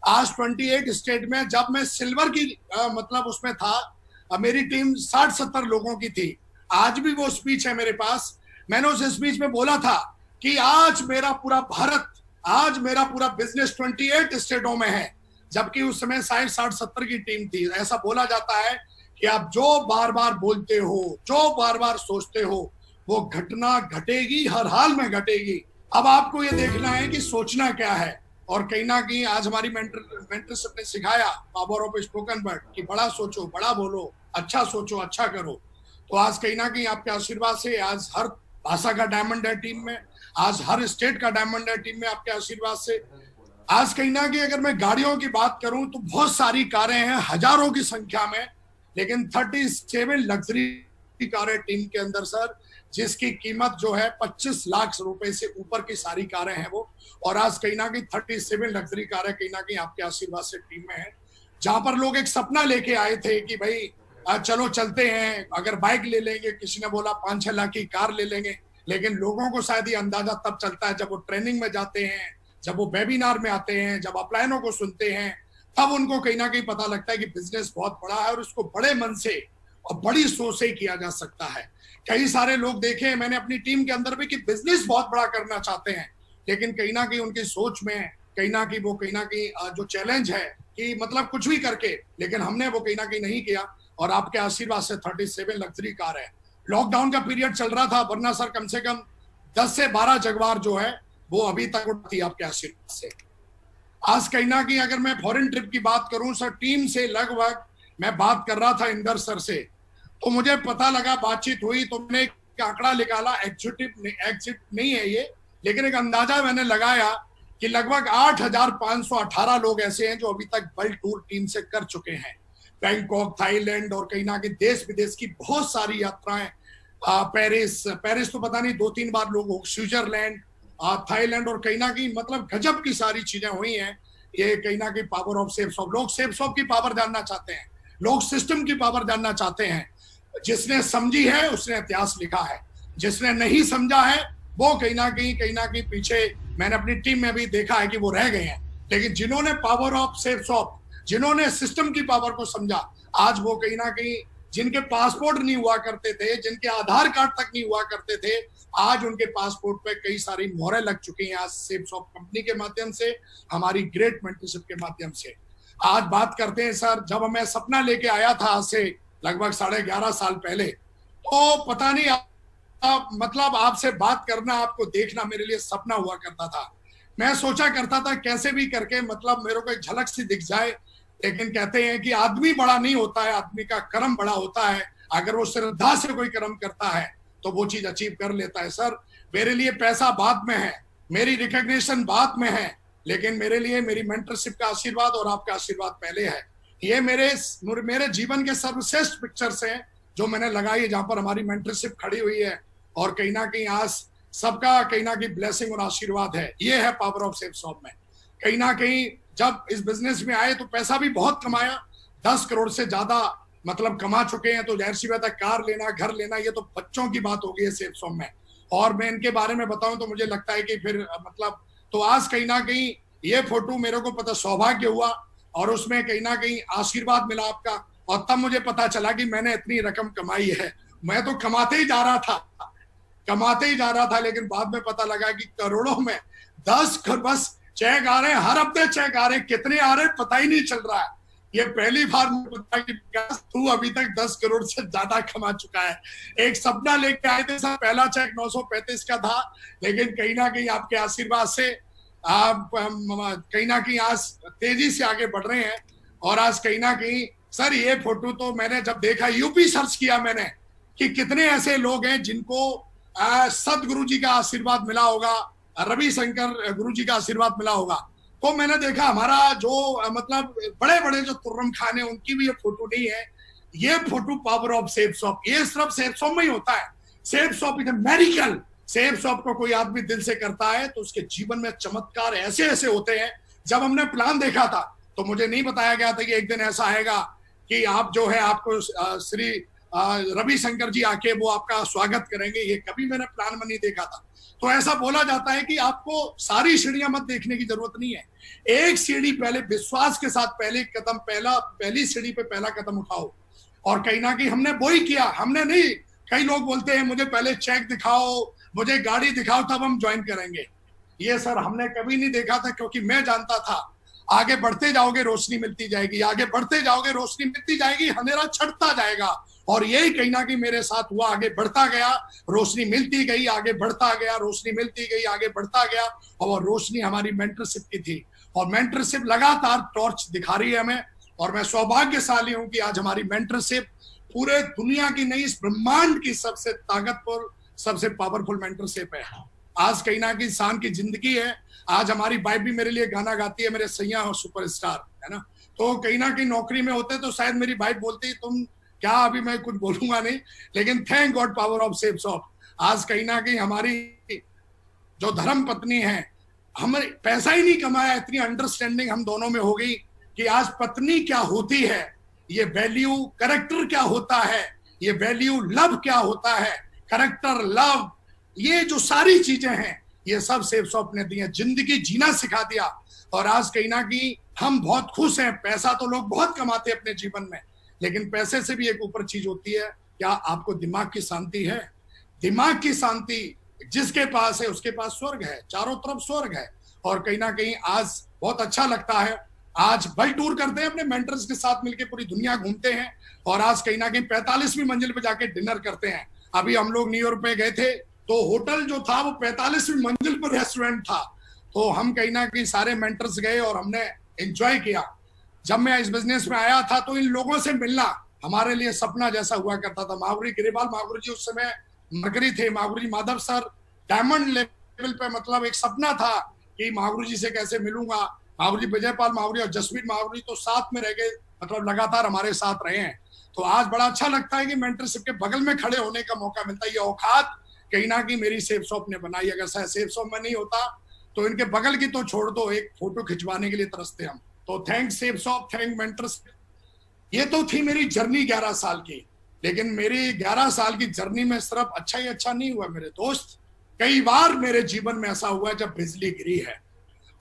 आज 28 स्टेट में जब मैं सिल्वर की मतलब उसमें था, मेरी टीम 60-70 लोगों की थी। आज भी वो स्पीच है मेरे पास। मैंने उस स्पीच में बोला था कि आज मेरा पूरा भारत, आज मेरा पूरा बिजनेस 28 स्टेटों में है, जबकि उस समय 60-70 की टीम थी। ऐसा बोला जाता है कि आप जो बार बार बोलते हो, जो बार बार सोचते हो, वो घटना घटेगी, हर हाल में घटेगी। अब आपको ये देखना है कि सोचना क्या है। और कहीं ना कहीं आज हमारी मेंटरशिप ने सिखाया पावर ऑफ स्पोकन वर्ड कि बड़ा सोचो, बड़ा बोलो, अच्छा सोचो, अच्छा करो। तो आज कहीं ना कहीं आपके आशीर्वाद से आज हर भाषा का डायमंड है टीम में, आज हर स्टेट का डायमंड है टीम में आपके आशीर्वाद से। आज कहीं ना कहीं अगर मैं गाड़ियों की बात करूं तो बहुत सारी कारें हैं, हजारों की संख्या में, लेकिन 37 लग्जरी कारें टीम के अंदर सर, जिसकी कीमत जो है 25 लाख रुपए से ऊपर की सारी कारें हैं वो। और आज कहीं ना कहीं 37 लग्जरी कारें कहीं ना कहीं आपके आशीर्वाद से टीम में है। जहां पर लोग एक सपना लेके आए थे कि भाई चलो चलते हैं, अगर बाइक ले लेंगे, किसी ने बोला 5-6 लाख की कार ले लेंगे, लेकिन लोगों को शायद ये अंदाजा तब चलता है जब वो ट्रेनिंग में जाते हैं, जब वो वेबिनार में आते हैं, जब अपलायनों को सुनते हैं, तब उनको कहीं ना कहीं पता लगता है कि बिजनेस बहुत बड़ा है और इसको बड़े मन से और बड़ी सोच से किया जा सकता है। कई सारे लोग देखे हैं मैंने अपनी टीम के अंदर भी कि बिजनेस बहुत बड़ा करना चाहते हैं, लेकिन कहीं ना कहीं उनकी सोच में कहीं ना कहीं जो चैलेंज है कि मतलब कुछ भी करके, लेकिन हमने वो कहीं ना कहीं नहीं किया। और आपके आशीर्वाद से 37 लग्जरी कार है। लॉकडाउन का पीरियड चल रहा था, वरना सर कम से कम 10 से 12 जगवार जो है वो अभी तक उठती आपके आशीर्वाद से। आज कहीं ना कहीं अगर मैं फॉरेन ट्रिप की बात करूं सर, टीम से लगभग मैं बात कर रहा था इंदर सर से, तो मुझे पता लगा, बातचीत हुई तो मैंने एक आंकड़ा निकाला, एग्जिट नहीं है ये, लेकिन एक अंदाजा मैंने लगाया कि लगभग 8,518 लोग ऐसे हैं जो अभी तक वर्ल्ड टूर टीम से कर चुके हैं। बैंकॉक, थाईलैंड और कहीं ना कहीं देश विदेश की बहुत सारी यात्राएं, पेरिस तो पता नहीं 2-3 बार लोग हो, स्विट्जरलैंड, थाईलैंड, और कहीं ना कहीं मतलब गजब की सारी चीजें हुई हैं। ये कहीं ना कहीं पावर ऑफ सेफ शॉप, लोग सेफ शॉप की पावर जानना चाहते हैं, लोग सिस्टम की पावर जानना चाहते हैं। जिसने समझी है उसने इतिहास लिखा है, जिसने नहीं समझा है वो कहीं ना कहीं पीछे, मैंने अपनी टीम में भी देखा है कि वो रह गए हैं। लेकिन जिन्होंने पावर ऑफ सेफ शॉप, जिन्होंने सिस्टम की पावर को समझा, आज वो कहीं ना कहीं जिनके पासपोर्ट नहीं हुआ करते थे, जिनके आधार कार्ड तक नहीं हुआ करते थे, आज उनके पासपोर्ट पे कई सारी मोहरें लग चुकी हैं आज सेप्सॉफ्ट कंपनी के माध्यम से, हमारी ग्रेट मेंटरशिप के माध्यम से। आज बात करते हैं सर, जब मैं सपना लेके आया था आज से लगभग 11.5 साल पहले, तो पता नहीं मतलब आपसे बात करना, आपको देखना मेरे लिए सपना हुआ करता था। मैं सोचा करता था कैसे भी करके मतलब मेरे को एक झलक सी दिख जाए, लेकिन कहते हैं कि आदमी बड़ा नहीं होता है, आदमी का कर्म बड़ा होता है। अगर वो श्रद्धा से कोई कर्म करता है तो वो चीज अचीव कर लेता है। सर मेरे लिए पैसा बाद में है, मेरी रिकॉग्निशन बाद में है, लेकिन मेरे लिए मेरी मेंटरशिप का आशीर्वाद और आपका आशीर्वाद पहले है। ये मेरे जीवन के सर्वश्रेष्ठ पिक्चर्स हैं जो मैंने लगाई है, जहां पर हमारी मेंटरशिप खड़ी हुई है, और कहीं ना कहीं आज सबका कहीं ना कहीं ब्लेसिंग और आशीर्वाद है। ये है पावर ऑफ सेप्सॉफ्ट में। कहीं ना कहीं जब इस बिजनेस में आए तो पैसा भी बहुत कमाया, 10 करोड़ से ज्यादा मतलब कमा चुके हैं। तो जाहिर सी बात है, कार लेना, घर लेना, ये तो बच्चों की बात हो गई है सेप्सॉफ्ट में। और मैं इनके बारे में बताऊं तो मुझे लगता है कि फिर मतलब, तो आज कहीं ना कहीं ये फोटो मेरे को पता सौभाग्य हुआ और उसमें कहीं ना कहीं आशीर्वाद मिला आपका, और तब मुझे पता चला कि मैंने इतनी रकम कमाई है। मैं तो कमाते ही जा रहा था, लेकिन बाद में पता लगा कि करोड़ों में 10 बस चेक आ रहे हैं, हर हफ्ते चेक आ रहे हैं, कितने आ रहे हैं पता ही नहीं चल रहा है। ये पहली बार मुझे पता कि तू अभी तक 10 करोड़ से ज्यादा कमा चुका है। एक सपना लेके आए थे सर, पहला चेक 935 का था, लेकिन कहीं ना कहीं आपके आशीर्वाद से आप कहीं ना कहीं आज तेजी से आगे बढ़ रहे हैं। और आज कहीं ना कहीं सर ये फोटो तो मैंने जब देखा, यूपी सर्च किया मैंने कि कितने ऐसे लोग हैं जिनको सदगुरु जी का आशीर्वाद मिला होगा, रविशंकर गुरु जी का आशीर्वाद मिला होगा। तो मैंने देखा हमारा जो मतलब बड़े बड़े जो तुर्रम खान है उनकी भी ये फोटो नहीं है। ये फोटो पावर ऑफ सेप्सॉफ्ट, ये सिर्फ सेप्सॉफ्ट में ही होता है। सेप्सॉफ्ट इज मेडिकल। सेप्सॉफ्ट को कोई आदमी दिल से करता है तो उसके जीवन में चमत्कार ऐसे ऐसे होते हैं। जब हमने प्लान देखा था तो मुझे नहीं बताया गया था कि एक दिन ऐसा आएगा कि आप जो है आपको श्री रविशंकर जी आके वो आपका स्वागत करेंगे। ये कभी मैंने प्लान में नहीं देखा था। तो ऐसा बोला जाता है कि आपको सारी सीढ़ियां मत देखने की जरूरत नहीं है, एक सीढ़ी पहले विश्वास के साथ पहली सीढ़ी पे पहला कदम उठाओ। और कहीं ना कहीं हमने वो ही किया। हमने नहीं, कई लोग बोलते हैं मुझे पहले चेक दिखाओ, मुझे गाड़ी दिखाओ, तब हम ज्वाइन करेंगे। ये सर हमने कभी नहीं देखा था, क्योंकि मैं जानता था आगे बढ़ते जाओगे रोशनी मिलती जाएगी, आगे बढ़ते जाओगे रोशनी मिलती जाएगी, अंधेरा छटता जाएगा। और यही कहीं ना कहीं मेरे साथ हुआ, आगे बढ़ता गया, रोशनी मिलती गई, आगे बढ़ता गया, रोशनी मिलती गई, आगे बढ़ता गया। और वो रोशनी हमारी मेंटरशिप की थी, और मेंटरशिप लगातार टॉर्च दिखा रही है हमें। और मैं सौभाग्यशाली हूं कि आज हमारी मेंटरशिप पूरे दुनिया की नहीं, इस ब्रह्मांड की सबसे ताकतवर, सबसे पावरफुल मेंटरशिप है। आज कहीं ना कहीं इंसान की जिंदगी है। आज हमारी वाइफ भी मेरे लिए गाना गाती है, मेरे सैया और सुपरस्टार है ना। तो कहीं ना कहीं नौकरी में होते तो शायद मेरी वाइफ बोलती तुम क्या, अभी मैं कुछ बोलूंगा नहीं, लेकिन थैंक गॉड पावर ऑफ सेप्सॉफ्ट। आज कहीं ना कहीं हमारी जो धर्म पत्नी है, हमने पैसा ही नहीं कमाया, इतनी अंडरस्टैंडिंग हम दोनों में हो गई कि आज पत्नी क्या होती है, ये वैल्यू, करेक्टर क्या होता है, ये वैल्यू, लव क्या होता है, करेक्टर, लव, ये जो सारी चीजें हैं ये सब सेप्सॉफ्ट ने दी है, जिंदगी जीना सिखा दिया। और आज कहीं ना कहीं हम बहुत खुश हैं। पैसा तो लोग बहुत कमाते हैं अपने जीवन में, लेकिन पैसे से भी एक ऊपर चीज होती है, क्या आपको दिमाग की शांति है? दिमाग की शांति जिसके पास है उसके पास स्वर्ग है, चारों तरफ स्वर्ग है। और कहीं ना कहीं आज बहुत अच्छा लगता है। आज वर्ल्ड टूर करते हैं, अपने मेंटर्स के साथ मिलकर पूरी दुनिया घूमते हैं, और आज कहीं ना कहीं 45वीं मंजिल पे जाके डिनर करते हैं। अभी हम लोग न्यूयॉर्क पे गए थे, तो होटल जो था वो 45वीं मंजिल पर रेस्टोरेंट था। तो हम कहीं ना कहीं सारे मेंटर्स गए और हमने एंजॉय किया। जब मैं इस बिजनेस में आया था तो इन लोगों से मिलना हमारे लिए सपना जैसा हुआ करता था। मागुरी गिरिपाल मागुरी जी उस समय मरकरी थे, मागुरी जी माधव सर डायमंड लेवल पे, मतलब एक सपना था कि मागुरी जी से कैसे मिलूंगा। मागुरी जी, विजयपाल मागुरी और जसवीर मागुरी तो साथ में रह गए, मतलब लगातार हमारे साथ रहे हैं। तो आज बड़ा अच्छा लगता है कि मेंटरशिप के बगल में खड़े होने का मौका मिलता है। ये औकात कहीं ना कहीं मेरी सेप्सॉफ्ट ने बनाई। अगर सेप्सॉफ्ट में नहीं होता तो इनके बगल की तो छोड़ दो, एक फोटो खिंचवाने के लिए तरसते हम। तो थैंक सेप्सॉफ्ट, थैंक मेंटरशिप। ये तो थी मेरी जर्नी 11 साल की, लेकिन मेरी 11 साल की जर्नी में सिर्फ अच्छा ही अच्छा नहीं हुआ मेरे दोस्त। कई बार मेरे जीवन में ऐसा हुआ जब बिजली गिरी है,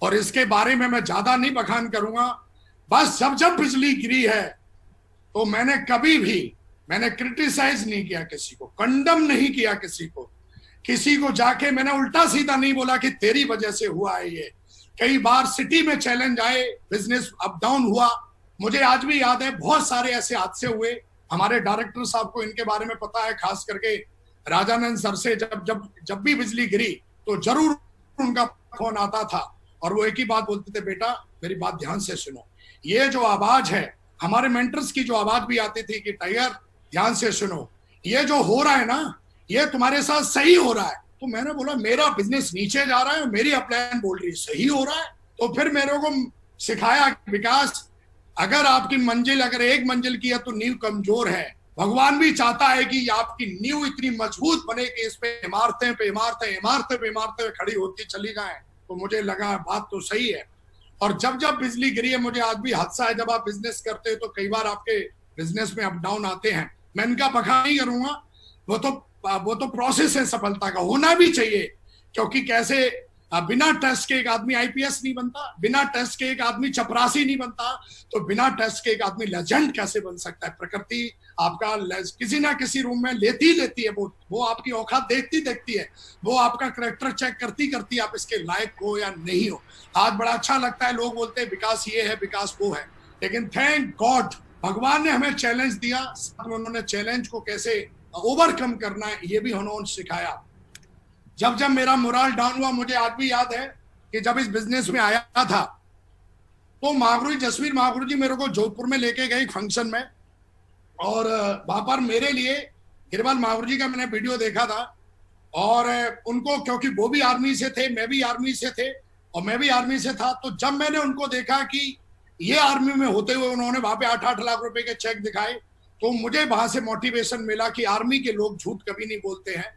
और इसके बारे में मैं ज्यादा नहीं बखान करूंगा। बस जब जब बिजली गिरी है तो मैंने कभी भी मैंने क्रिटिसाइज नहीं किया किसी को, कंडम नहीं किया किसी को जाके मैंने उल्टा सीधा नहीं बोला कि तेरी वजह से हुआ है ये। कई बार सिटी में चैलेंज आए, बिजनेस अप डाउन हुआ। मुझे आज भी याद है बहुत सारे ऐसे हादसे हुए। हमारे डायरेक्टर साहब को इनके बारे में पता है, खास करके राजानंद सर से जब भी बिजली गिरी तो जरूर उनका फोन आता था और वो एक ही बात बोलते थे, बेटा मेरी बात ध्यान से सुनो। ये जो आवाज है, हमारे मेंटर्स की जो आवाज भी आती थी कि टाइगर ध्यान से सुनो, ये जो हो रहा है ना ये तुम्हारे साथ सही हो रहा है। तो मैंने बोला मेरा बिजनेस नीचे जा रहा है, मेरी अपलाइन बोल रही है सही हो रहा है। तो फिर मेरे को सिखाया कि विकास, अगर आपकी मंजिल अगर एक मंजिल की है तो नींव कमजोर है। भगवान भी चाहता है कि आपकी नींव इतनी मजबूत बने कि इस पे इमारतें पे इमारतें इमारतें पे इमारतें खड़ी होती चली जाएं। तो मुझे लगा बात तो सही है। और जब जब बिजली गिरी है, मुझे आज भी हादसा है, जब आप बिजनेस करते हो तो कई बार आपके बिजनेस में अप डाउन आते हैं। मैं इनका बखान नहीं करूंगा, वो तो प्रोसेस है सफलता का, होना भी चाहिए। क्योंकि कैसे बिना टेस्ट के एक आदमी आईपीएस नहीं बनता, बिना टेस्ट के एक आदमी चपरासी नहीं बनता, तो बिना टेस्ट के एक आदमी लेजेंड कैसे बन सकता है। प्रकृति आपका किसी ना किसी रूम में लेती है, वो आपकी औकात देखती है, वो आपका करेक्टर चेक करती आप इसके लायक हो या नहीं हो। आज बड़ा अच्छा लगता है, लोग बोलते हैं विकास ये है विकास वो है, लेकिन थैंक गॉड भगवान ने हमें चैलेंज दिया, उन्होंने चैलेंज को कैसे ओवरकम करना है ये भी उन्होंने सिखाया। जब मेरा मोरल डाउन हुआ, मुझे आज भी याद है कि जब इस बिजनेस में आया था तो जसवीर महागुरु जी मेरे को जोधपुर में लेके गए फंक्शन में, और वहां पर मेरे लिए गिरवाल महागुरु जी का मैंने वीडियो देखा था। और उनको, क्योंकि वो भी आर्मी से थे, मैं भी आर्मी से थे और मैं भी आर्मी से था, तो जब मैंने उनको देखा कि ये आर्मी में होते हुए उन्होंने वहां पे 8-8 लाख रुपए के चेक दिखाए, तो मुझे वहां से मोटिवेशन मिला कि आर्मी के लोग झूठ कभी नहीं बोलते हैं।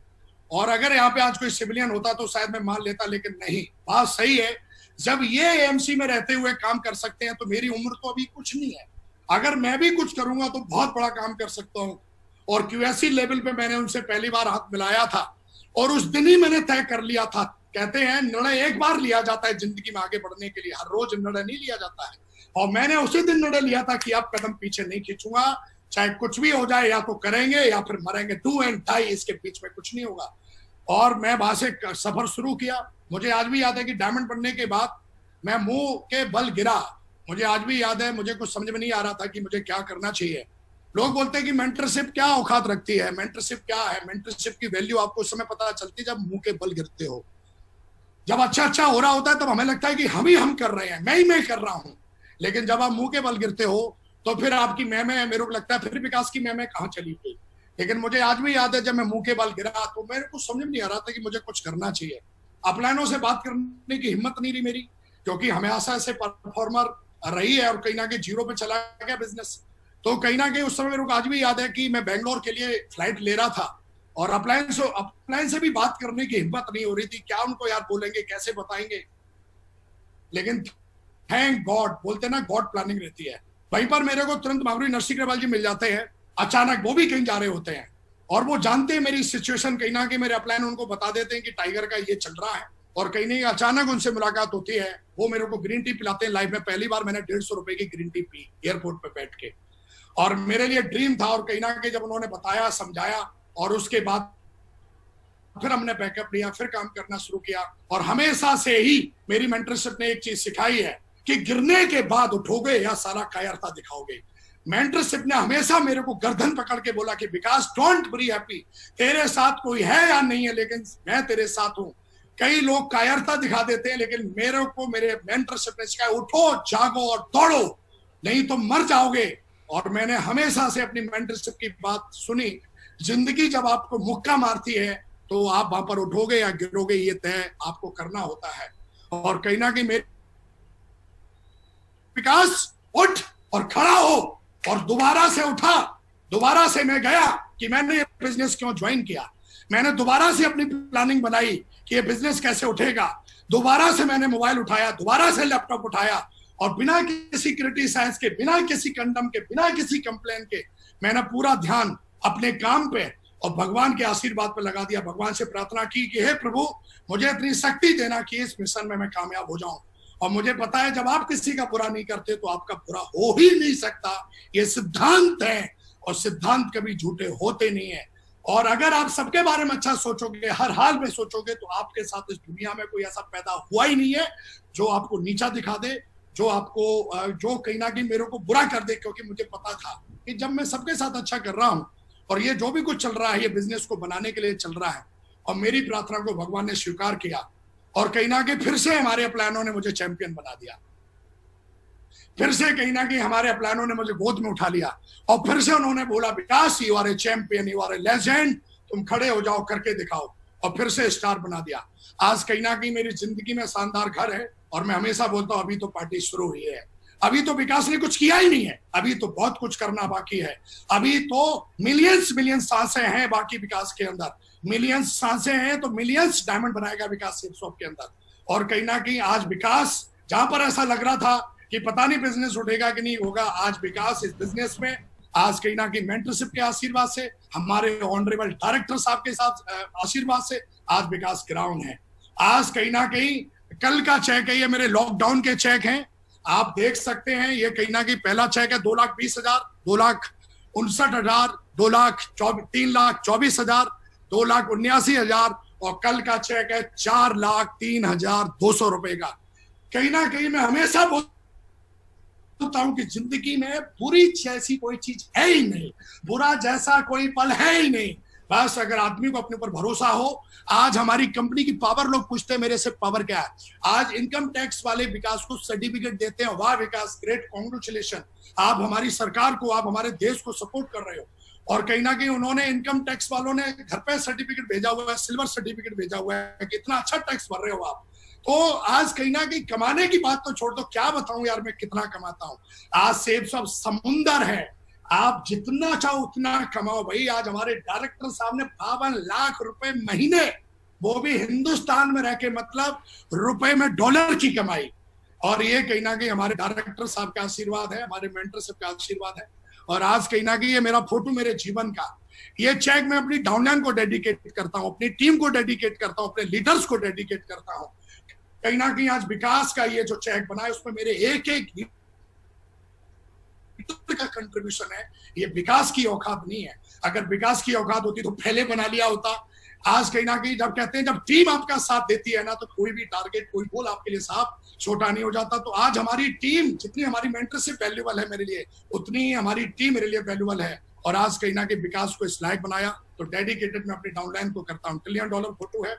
और अगर यहाँ पे आज कोई सिविलियन होता तो शायद मैं मान लेता, लेकिन नहीं, बात सही है। जब ये एएमसी में रहते हुए काम कर सकते हैं तो मेरी उम्र तो अभी कुछ नहीं है, अगर मैं भी कुछ करूंगा तो बहुत बड़ा काम कर सकता हूँ। और क्यूएससी लेवल पे मैंने उनसे पहली बार हाथ मिलाया था और उस दिन ही मैंने तय कर लिया था। कहते हैं निर्णय एक बार लिया जाता है जिंदगी में आगे बढ़ने के लिए, हर रोज निर्णय नहीं लिया जाता है। और मैंने उसी दिन निर्णय लिया था कि अब कदम पीछे नहीं खींचूंगा, चाहे कुछ भी हो जाए, या तो करेंगे या फिर मरेंगे, डू एंड डाई, इसके बीच में कुछ नहीं होगा। और मैं वहां से सफर शुरू किया। मुझे आज भी याद है कि डायमंड बनने के बाद मैं मुंह के बल गिरा। मुझे आज भी याद है, मुझे कुछ समझ में नहीं आ रहा था कि मुझे क्या करना चाहिए। लोग बोलते हैं कि मेंटरशिप क्या औकात रखती है, मेंटरशिप क्या है। मेंटरशिप की वैल्यू आपको उस समय पता चलती है जब मुंह के बल गिरते हो। जब अच्छा हो रहा होता है तब हमें लगता है कि हम कर रहे हैं, मैं कर रहा हूं। लेकिन जब आप मुंह के बल गिरते हो तो फिर आपकी मेरे को लगता है फिर विकास की मैं कहाँ चली गई। लेकिन मुझे आज भी याद है जब मैं मुंह के बल गिरा तो मेरे को समझ में नहीं आ रहा था कि मुझे कुछ करना चाहिए। अपलाइनों से बात करने की हिम्मत नहीं रही मेरी, क्योंकि हमेशा से परफॉर्मर रही है और कहीं ना कहीं जीरो पे चला गया बिजनेस। तो कहीं ना कहीं उस समय मेरे को आज भी याद है कि मैं बेंगलोर के लिए फ्लाइट ले रहा था और अपलाइन से भी बात करने की हिम्मत नहीं हो रही थी। क्या उनको यार बोलेंगे, कैसे बताएंगे। लेकिन थैंक गॉड, बोलते ना गॉड प्लानिंग रहती है। वहीं पर मेरे को तुरंत माधुरी नरसिंह जी मिल जाते हैं। अचानक वो भी कहीं जा रहे होते हैं और वो जानते हैं मेरी सिचुएशन, कहीं ना कहीं मेरे अपलाइन उनको बता देते हैं कि टाइगर का ये चल रहा है। और कहीं नहीं अचानक उनसे मुलाकात होती है, वो मेरे को ग्रीन टी पिलाते हैं। लाइफ में पहली बार मैंने 150 रुपए की ग्रीन टी पी एयरपोर्ट पे बैठ के, और मेरे लिए ड्रीम था। और कहीं ना कहीं जब उन्होंने बताया, समझाया, और उसके बाद फिर हमने बैकअप लिया, फिर काम करना शुरू किया। और हमेशा से ही मेरी मेंटरशिप ने एक चीज सिखाई है कि गिरने के बाद उठोगे या सारा कायरता दिखाओगे। मेंटरशिप ने हमेशा मेरे को गर्दन पकड़ के बोला कि विकास डोंट बी हैप्पी, तेरे साथ कोई है या नहीं है, लेकिन मैं तेरे साथ हूं। कई लोग कायरता दिखा देते हैं, लेकिन मेरे को मेरे मेंटरशिप ने सिखाया उठो, जागो और दौड़ो, नहीं तो मर जाओगे। और मैंने हमेशा से अपनी मेंटरशिप की बात सुनी। जिंदगी जब आपको मुक्का मारती है तो आप वहां पर उठोगे या गिरोगे, ये तय आपको करना होता है। और कहीं ना कहीं मेरे विकास उठ और खड़ा हो, और दोबारा से उठा, दोबारा से मैं गया कि मैंने ये बिजनेस क्यों ज्वाइन किया। मैंने दोबारा से अपनी प्लानिंग बनाई कि ये बिजनेस कैसे उठेगा। दोबारा से मैंने मोबाइल उठाया, दोबारा से लैपटॉप उठाया, और बिना किसी क्रिटिसाइज के, बिना किसी कंडम के, बिना किसी कंप्लेन के मैंने पूरा ध्यान अपने काम पे और भगवान के आशीर्वाद पे लगा दिया। भगवान से प्रार्थना की कि हे प्रभु, मुझे इतनी शक्ति देना कि इस मिशन में मैं कामयाब हो जाऊं। और मुझे पता है जब आप किसी का बुरा नहीं करते तो आपका बुरा हो ही नहीं सकता, ये सिद्धांत है। और सिद्धांत कभी झूठे होते नहीं है। और अगर आप सबके बारे में अच्छा सोचोगे, हर हाल में सोचोगे, तो आपके साथ इस दुनिया में कोई ऐसा पैदा हुआ ही नहीं है जो आपको नीचा दिखा दे, जो आपको जो कहीं ना कहीं मेरे को बुरा कर दे। क्योंकि मुझे पता था कि जब मैं सबके साथ अच्छा कर रहा हूं, और ये जो भी कुछ चल रहा है ये बिजनेस को बनाने के लिए चल रहा है, और मेरी प्रार्थना को भगवान ने स्वीकार किया, और कहीं ना कहीं फिर से हमारे प्लानों ने मुझे चैंपियन बना दिया। फिर से कहीं ना कहीं हमारे प्लानों ने मुझे गोद में उठा लिया, और फिर से उन्होंने बोला, Vikas you are a champion, you are a legend, तुम खड़े हो जाओ, करके दिखाओ, और फिर से स्टार बना दिया। आज कहीं ना कहीं मेरी जिंदगी में शानदार घर है, और मैं हमेशा बोलता हूं अभी तो पार्टी शुरू हुई है, अभी तो विकास ने कुछ किया ही नहीं है, अभी तो बहुत कुछ करना बाकी है। अभी तो मिलियंस सांसें हैं बाकी विकास के अंदर, मिलियंस सांसें हैं, तो मिलियंस डायमंड बनाएगा विकास सेफ शॉप के अंदर। और कहीं ना कहीं आज विकास, जहां पर ऐसा लग रहा था कि पता नहीं बिजनेस उठेगा कि नहीं होगा, आज विकास इस बिजनेस में, आज कहीं ना कहीं मेंटरशिप के आशीर्वाद से, हमारे ऑनरेबल डायरेक्टर साहब के साथ आशीर्वाद से आज विकास ग्राउंड है। आज कहीं ना कहीं कल का चेक है, ये मेरे लॉकडाउन के चेक हैं, आप देख सकते हैं। ये कहीं ना कहीं पहला चेक है 2,20,000, 2,59,000, 3,24,000, 2,79,000, और कल का चेक है 4,03,200 रुपए का। कहीं ना कहीं मैं हमेशा बोलता हूं कि जिंदगी में बुरी जैसी कोई चीज है ही नहीं, बुरा जैसा कोई पल है ही नहीं। बस अगर आदमी को अपने ऊपर भरोसा हो। आज हमारी कंपनी की पावर, लोग पूछते हैं मेरे से पावर क्या है, आज इनकम टैक्स वाले विकास को सर्टिफिकेट देते हैं, वाह विकास, ग्रेट, कॉन्ग्रेचुलेशन, आप हमारी सरकार को, आप हमारे देश को सपोर्ट कर रहे हो। और कहीं ना कहीं उन्होंने, इनकम टैक्स वालों ने घर पे सर्टिफिकेट भेजा हुआ है, सिल्वर सर्टिफिकेट भेजा हुआ है, कितना अच्छा टैक्स भर रहे हो आप। तो आज कहीं ना कहीं कमाने की बात तो छोड़ दो, क्या बताऊं यार मैं कितना कमाता हूं। आज सेब सब समुंदर है, आप जितना चाहो उतना कमाओ भाई। आज हमारे डायरेक्टर साहब ने 52 लाख रुपए महीने, वो भी हिंदुस्तान में रह के, मतलब रुपए में डॉलर की कमाई। और ये कहीं ना कहीं हमारे डायरेक्टर साहब का आशीर्वाद है, हमारे मेंटरशिप का आशीर्वाद है। और आज कहीं ना कहीं ये मेरा फोटो मेरे जीवन का, ये चेक मैं अपनी डाउनलाइन को डेडिकेट करता हूँ, अपनी टीम को डेडिकेट करता हूँ, अपने लीडर्स को डेडिकेट करता हूँ। कहीं ना कहीं आज विकास का ये जो चेक बना है, उसमें मेरे एक का कंट्रीब्यूशन है। ये विकास की औकात नहीं है, अगर विकास की औकात होती तो पहले बना लिया होता। आज कहीं ना कहीं जब कहते हैं, जब टीम आपका साथ देती है ना, तो कोई भी टारगेट, कोई गोल आपके लिए साहब छोटा नहीं हो जाता। तो आज हमारी टीम, जितनी हमारी मेंटरशिप वैल्यूबल है मेरे लिए, उतनी ही हमारी टीम मेरे लिए वैल्यूबल है। और आज कहीं ना कहीं विकास को इस लायक बनाया, तो डेडिकेटेड मैं अपनी डाउनलाइन को करता हूँ। $1 ट्रिलियन फोटो है।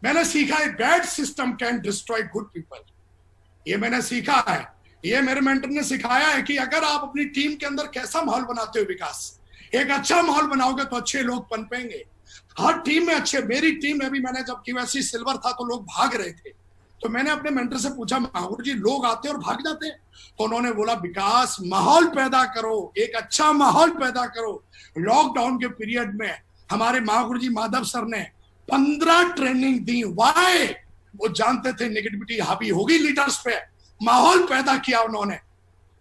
मैंने सीखा है, bad system can destroy good people, ये मैंने सीखा है। ये मेरे मेंटर ने सिखाया है कि अगर आप अपनी टीम के अंदर कैसा माहौल बनाते हो विकास, एक अच्छा माहौल बनाओगे तो अच्छे लोग पनपेंगे। हर टीम में अच्छे, मेरी टीम में भी, मैंने जब QSC सिल्वर था तो लोग भाग रहे थे, तो मैंने अपने मेंटर से पूछा, महागुरु जी लोग आते और भाग जाते, तो उन्होंने बोला, विकास माहौल पैदा करो, एक अच्छा माहौल पैदा करो। लॉकडाउन के पीरियड में हमारे महागुरु जी माधव सर ने 15 ट्रेनिंग दी। वाई? वो जानते थे नेगेटिविटी हावी होगी लीडर्स पे, माहौल पैदा किया उन्होंने।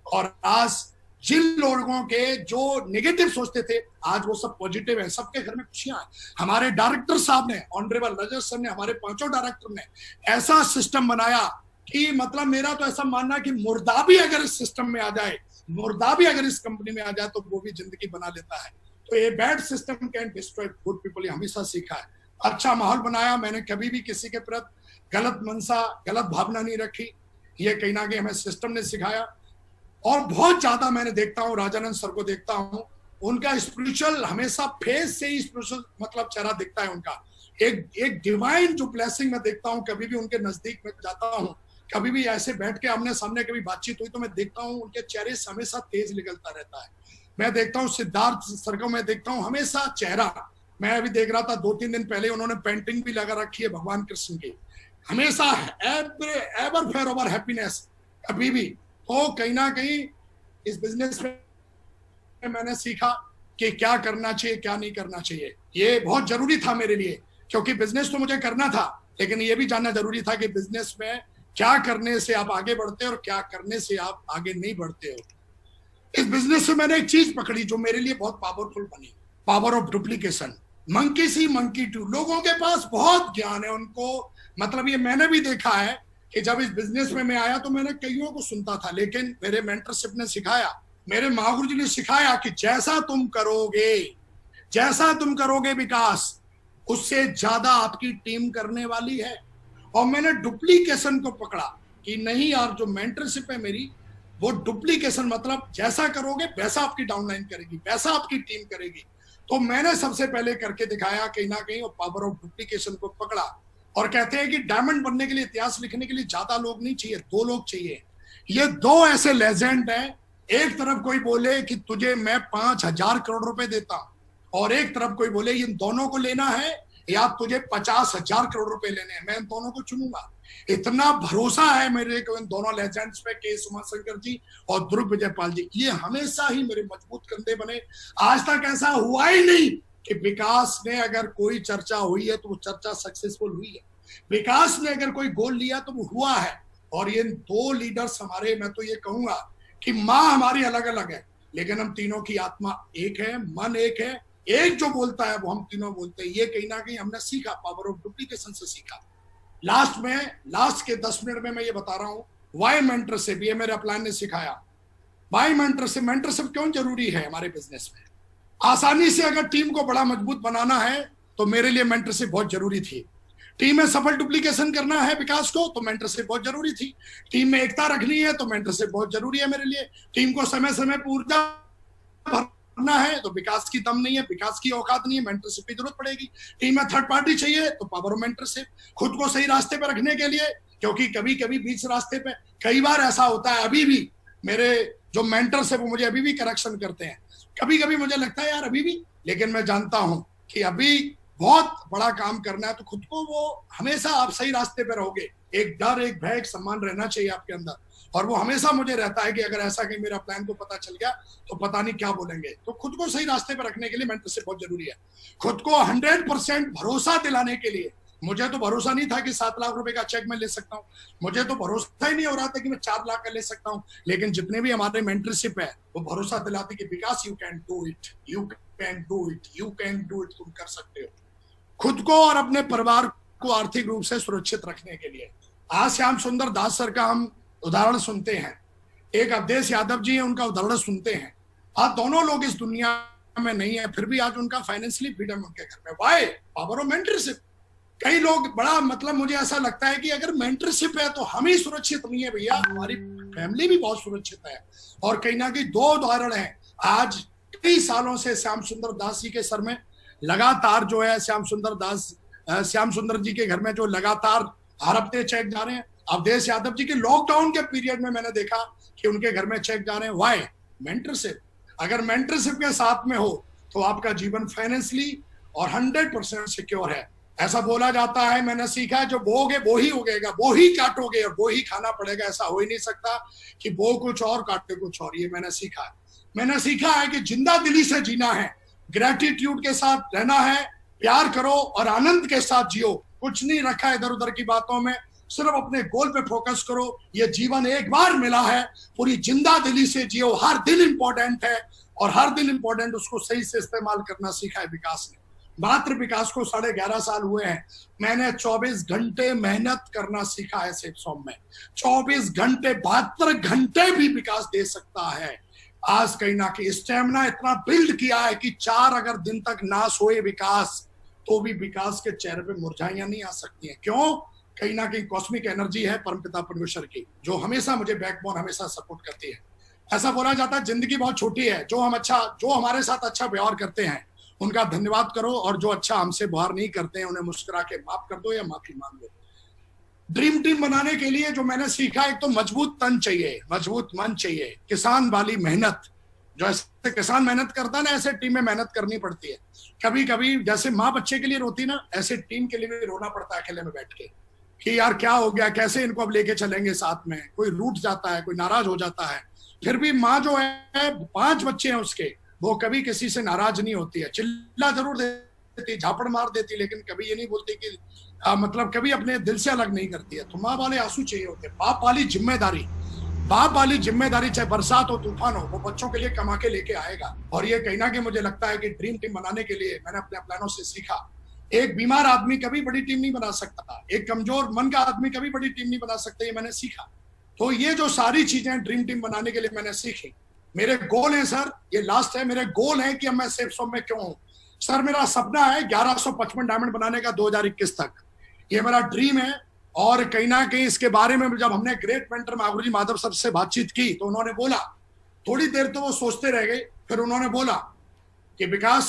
और आज जिन लोगों के जो नेगेटिव सोचते थे, आज वो सब पॉजिटिव है, सबके घर में खुशियां हैं। हमारे डायरेक्टर साहब ने, ऑनरेबल रजत सर ने, हमारे 5 डायरेक्टर ने ऐसा सिस्टम बनाया कि मतलब मेरा तो ऐसा मानना कि मुर्दा भी अगर इस सिस्टम में आ जाए, मुर्दा भी अगर इस कंपनी में आ जाए, तो वो भी जिंदगी बना लेता है। तो ये bad system can destroy good people, ये हमेशा सीखा है। अच्छा माहौल बनाया, मैंने कभी भी किसी के प्रति गलत मनसा, गलत भावना नहीं रखी, ये कहीं ना कहीं हमें सिस्टम ने सिखाया। और बहुत ज्यादा मैंने देखता हूँ, राजानंद सर को देखता हूँ, उनका स्पिरिचुअल हमेशा फेस से ही स्पिरिचुअल मतलब चेहरा दिखता है उनका, एक डिवाइन जो ब्लेसिंग मैं देखता हूँ। कभी भी उनके नजदीक में जाता हूँ, कभी भी ऐसे बैठ के आमने सामने कभी बातचीत हुई, तो मैं देखता हूँ उनके चेहरे से हमेशा तेज निकलता रहता है। मैं देखता हूँ सिद्धार्थ सर को, मैं देखता हूँ हमेशा चेहरा, मैं अभी देख रहा था 2-3 दिन पहले उन्होंने पेंटिंग भी लगा रखी है भगवान कृष्ण की, हमेशा एवर फेयर ओवर हैप्पीनेस, कभी भी। तो कहीं ना कहीं इस बिजनेस में मैंने सीखा कि क्या करना चाहिए, क्या नहीं करना चाहिए। ये बहुत जरूरी था मेरे लिए, क्योंकि बिजनेस तो मुझे करना था, लेकिन ये भी जानना जरूरी था कि बिजनेस में क्या करने से आप आगे बढ़ते हो और क्या करने से आप आगे नहीं बढ़ते हो। इस बिजनेस से मैंने एक चीज पकड़ी जो मेरे लिए बहुत पावरफुल बनी, power of duplication. Monkey see monkey do, लोगों के पास बहुत ज्ञान है उनको, मतलब ये मैंने भी देखा है कि जब इस बिजनेस में मैं आया तो मैंने कईयों को सुनता था, लेकिन मेरे मेंटरशिप ने सिखाया मेरे महागुरु जी ने सिखाया कि जैसा तुम करोगे विकास, उससे ज्यादा आपकी टीम करने वाली है। और मैंने डुप्लीकेशन को पकड़ा कि नहीं यार, जो मेंटरशिप है मेरी, वो डुप्लीकेशन मतलब जैसा करोगे वैसा आपकी डाउनलाइन करेगी, वैसा आपकी टीम करेगी। तो मैंने सबसे पहले करके दिखाया कहीं ना कहीं, और पावर ऑफ डुप्लीकेशन को पकड़ा। और कहते हैं कि डायमंड बनने के लिए, इतिहास लिखने के लिए ज्यादा लोग नहीं चाहिए, 2 लोग चाहिए। ये 2 ऐसे लेजेंड हैं। एक तरफ कोई बोले कि तुझे मैं 5,000 करोड़ रुपए देता हूं, और एक तरफ कोई बोले इन दोनों को लेना है या तुझे 50,000 करोड़ रुपए लेने हैं, मैं इन दोनों को चुनूंगा। इतना भरोसा है मेरे को इन दोनों लेजेंड्स पे, के उमाशंकर जी और ध्रुव विजयपाल जी। ये हमेशा ही मेरे मजबूत कंधे बने। आज तक ऐसा हुआ ही नहीं कि विकास ने अगर कोई चर्चा हुई है तो वो चर्चा सक्सेसफुल हुई है। विकास ने अगर कोई गोल लिया तो वो हुआ है। और ये 2 लीडर्स हमारे, मैं तो ये कहूंगा कि माँ हमारी अलग अलग है, लेकिन हम तीनों की आत्मा एक है, मन एक है। एक जो बोलता है वो हम तीनों बोलते हैं। ये कहीं ना कहीं हमने सीखा, पावर ऑफ डुप्लीकेशन से सीखा। लास्ट के 10 मिनट में मैं ये बता रहा हूं, वाई मेंटरशिप, ये मेरे अपलाइन ने सिखाया। वाई मेंटरशिप क्यों जरूरी है हमारे बिजनेस में। आसानी से अगर टीम को बड़ा मजबूत बनाना है तो मेरे लिए मेंटरशिप बहुत जरूरी थी। टीम में सफल डुप्लीकेशन करना है विकास को तो मेंटरशिप बहुत जरूरी थी। टीम में एकता रखनी है तो मेंटरशिप बहुत जरूरी है मेरे लिए। टीम को समय समय पर ऊर्जा भरना है तो विकास की दम नहीं है, विकास की औकात नहीं है, मेंटरशिप की जरूरत पड़ेगी। टीम में थर्ड पार्टी चाहिए तो पावर ऑफ मेंटरशिप। खुद को सही रास्ते पे रखने के लिए, क्योंकि कभी कभी बीच रास्ते पे कई बार ऐसा होता है, अभी भी मेरे जो मेंटर्स है वो मुझे अभी भी करेक्शन करते हैं। कभी कभी मुझे लगता है यार अभी भी, लेकिन मैं जानता हूं कि अभी बहुत बड़ा काम करना है। तो खुद को वो हमेशा आप सही रास्ते पे रहोगे। एक डर, एक भय, एक सम्मान रहना चाहिए आपके अंदर, और वो हमेशा मुझे रहता है कि अगर ऐसा कहीं मेरा प्लान को पता चल गया तो पता नहीं क्या बोलेंगे। तो खुद को सही रास्ते पर रखने के लिए मेंटरशिप बहुत जरूरी है। खुद को 100% भरोसा दिलाने के लिए, मुझे तो भरोसा नहीं था कि 7 लाख रुपए का चेक मैं ले सकता हूँ, मुझे तो भरोसा ही नहीं हो रहा था कि मैं 4 लाख का ले सकता हूँ। लेकिन जितने भी हमारे मेंटरशिप है वो भरोसा दिलाते कि Vikas you can do it, you can do it, you can do it, तुम कर सकते हो। खुद को और अपने परिवार को आर्थिक रूप से सुरक्षित रखने के लिए आज श्याम सुंदर दास सर का हम उदाहरण सुनते हैं, एक अवधेश यादव जी हैं उनका उदाहरण सुनते हैं। आज दोनों लोग इस दुनिया में नहीं है, फिर भी आज उनका फाइनेंशियली फ्रीडम उनके घर में। वाई? Power of mentorship. कई लोग बड़ा, मतलब मुझे ऐसा लगता है कि अगर मेंटरशिप है तो हम ही सुरक्षित नहीं है भैया, हमारी फैमिली भी बहुत सुरक्षित है। और कहीं ना कहीं 2 उदाहरण है। आज कई सालों से श्याम सुंदर दास जी के सर में लगातार जो है श्याम सुंदर जी के घर में जो लगातार हर हफ्ते चेक जा रहे हैं। अवधेश यादव जी के लॉकडाउन के पीरियड में मैंने देखा कि उनके घर में चेक जा रहे हैं। वाई? मेंटरशिप। अगर मेंटरशिप के साथ में हो तो आपका जीवन फाइनेंशियली और 100% सिक्योर है। ऐसा बोला जाता है, मैंने सीखा है, जो बोओगे वो ही उगेगा, वो ही काटोगे और वो ही खाना पड़ेगा। ऐसा हो ही नहीं सकता कि बो कुछ और काटे कुछ और। ये मैंने सीखा है। मैंने सीखा है कि जिंदा दिली से जीना है, ग्रेटिट्यूड के साथ रहना है, प्यार करो और आनंद के साथ जियो। कुछ नहीं रखा इधर उधर की बातों में, सिर्फ अपने गोल पे फोकस करो। ये जीवन एक बार मिला है, पूरी जिंदा दिली से जियो। हर दिन इंपॉर्टेंट है और हर दिन इंपॉर्टेंट, उसको सही से इस्तेमाल करना सीखा है विकास ने। मात्र विकास को 11.5 साल हुए हैं। मैंने 24 घंटे मेहनत करना सीखा है सेप्सॉम में। 24 घंटे, 72 घंटे भी विकास दे सकता है। आज कहीं ना कहीं स्टेमिना इतना बिल्ड किया है कि 4 अगर दिन तक ना सोए विकास तो भी विकास के चेहरे पे मुरझाइयां नहीं आ सकती हैं। क्यों? कहीं ना कहीं कॉस्मिक एनर्जी है परमपिता परमेश्वर की, जो हमेशा मुझे बैकबोन, हमेशा सपोर्ट करती है। ऐसा बोला जाता है जिंदगी बहुत छोटी है, जो हमारे साथ अच्छा व्यवहार करते हैं उनका धन्यवाद करो, और जो अच्छा हमसे व्यवहार नहीं करते हैं उन्हें मुस्कुरा के माफ कर दो या माफी मांग लो। ड्रीम टीम बनाने के लिए जो मैंने सीखा, एक तो मजबूत तन चाहिए, मजबूत मन चाहिए, किसान वाली मेहनत। जो ऐसे किसान मेहनत करता है ना, ऐसे टीम में मेहनत करनी पड़ती है। कभी कभी जैसे माँ बच्चे के लिए रोती ना, ऐसे टीम के लिए भी रोना पड़ता है अकेले में बैठ के कि यार क्या हो गया, कैसे इनको अब लेके चलेंगे साथ में। कोई रूठ जाता है, कोई नाराज हो जाता है, फिर भी माँ जो है, 5 बच्चे हैं उसके, वो कभी किसी से नाराज नहीं होती है। चिल्ला जरूर देती, झापड़ मार देती, लेकिन कभी ये नहीं बोलती कि मतलब कभी अपने दिल से अलग नहीं करती है। तो माँ वाले आंसू चाहिए होते हैं। बाप वाली जिम्मेदारी, चाहे बरसात हो तूफान हो, वो बच्चों के लिए कमा के लेके आएगा। और ये कहीं ना कहीं मुझे लगता है कि ड्रीम टीम बनाने के लिए मैंने अपने प्लानों से सीखा। एक बीमार आदमी कभी बड़ी टीम नहीं बना सकता, एक कमजोर मन का आदमी कभी बड़ी टीम नहीं बना सकता, ये मैंने सीखा। तो ये जो सारी चीजें ड्रीम टीम बनाने के लिए मैंने सीखी, मेरे गोल है सर, ये लास्ट है, मेरे गोल है कि अब मैं सेफ शॉप में क्यों हूं सर। मेरा सपना है 1155 डायमंड बनाने का 2021 तक, ये मेरा ड्रीम है। और कहीं ना कहीं इसके बारे में जब हमने ग्रेट मेंटर मागुरू जी माधव सर से बातचीत की तो उन्होंने बोला, थोड़ी देर तो वो सोचते रह गए, फिर उन्होंने बोला कि विकास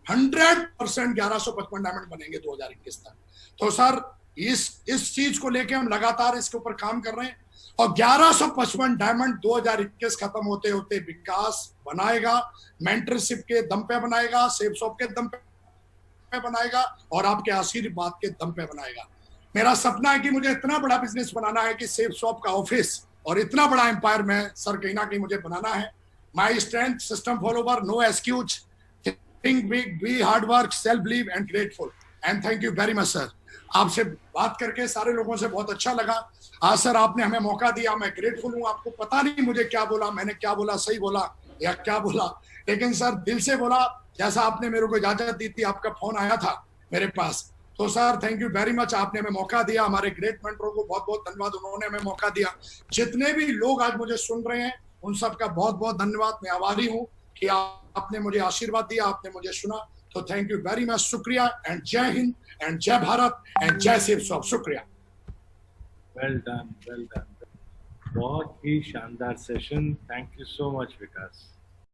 100% 1155 डायमंड बनेंगे 2021 तक। तो सर इस चीज को लेके हम लगातार इसके ऊपर काम कर रहे हैं और 1155 डायमंड 2021 खत्म होते होते विकास बनाएगा, मेंटरशिप के दम पे बनाएगा, सेफ शॉप के दम पे बनाएगा और आपके आशीर्वाद के दम पे बनाएगा। मेरा सपना है कि मुझे इतना बड़ा बिजनेस बनाना है कि सेफ शॉप का ऑफिस और इतना बड़ा एम्पायर में सर कहीं ना कहीं मुझे बनाना है। My strength, system follower, no excuse, think big, be hard work, self believe and grateful. And thank you very much sir. आपसे बात करके सारे लोगों से बहुत अच्छा लगा। आज सर आपने हमें मौका दिया, मैं ग्रेटफुल हूँ। आपको पता नहीं मुझे क्या बोला, मैंने क्या बोला, सही बोला या क्या बोला, लेकिन सर दिल से बोला। जैसा आपने मेरे को इजाजत दी थी, आपका फोन आया था मेरे पास, तो sir thank you very much. आपने हमें मौका दिया, हमारे ग्रेट मेंटरों को बहुत बहुत धन्यवाद, उन्होंने हमें मौका दिया। जितने भी लोग आज मुझे सुन रहे हैं उन सबका बहुत बहुत धन्यवाद। मैं आभारी हूँ कि आपने मुझे आशीर्वाद दिया, आपने मुझे सुना। तो थैंक यू वेरी मच, शुक्रिया। एंड जय हिंद एंड जय भारत एंड जय सेफ शॉप। शुक्रिया। Well done, well done. बहुत ही शानदार session. Thank you so much Vikas.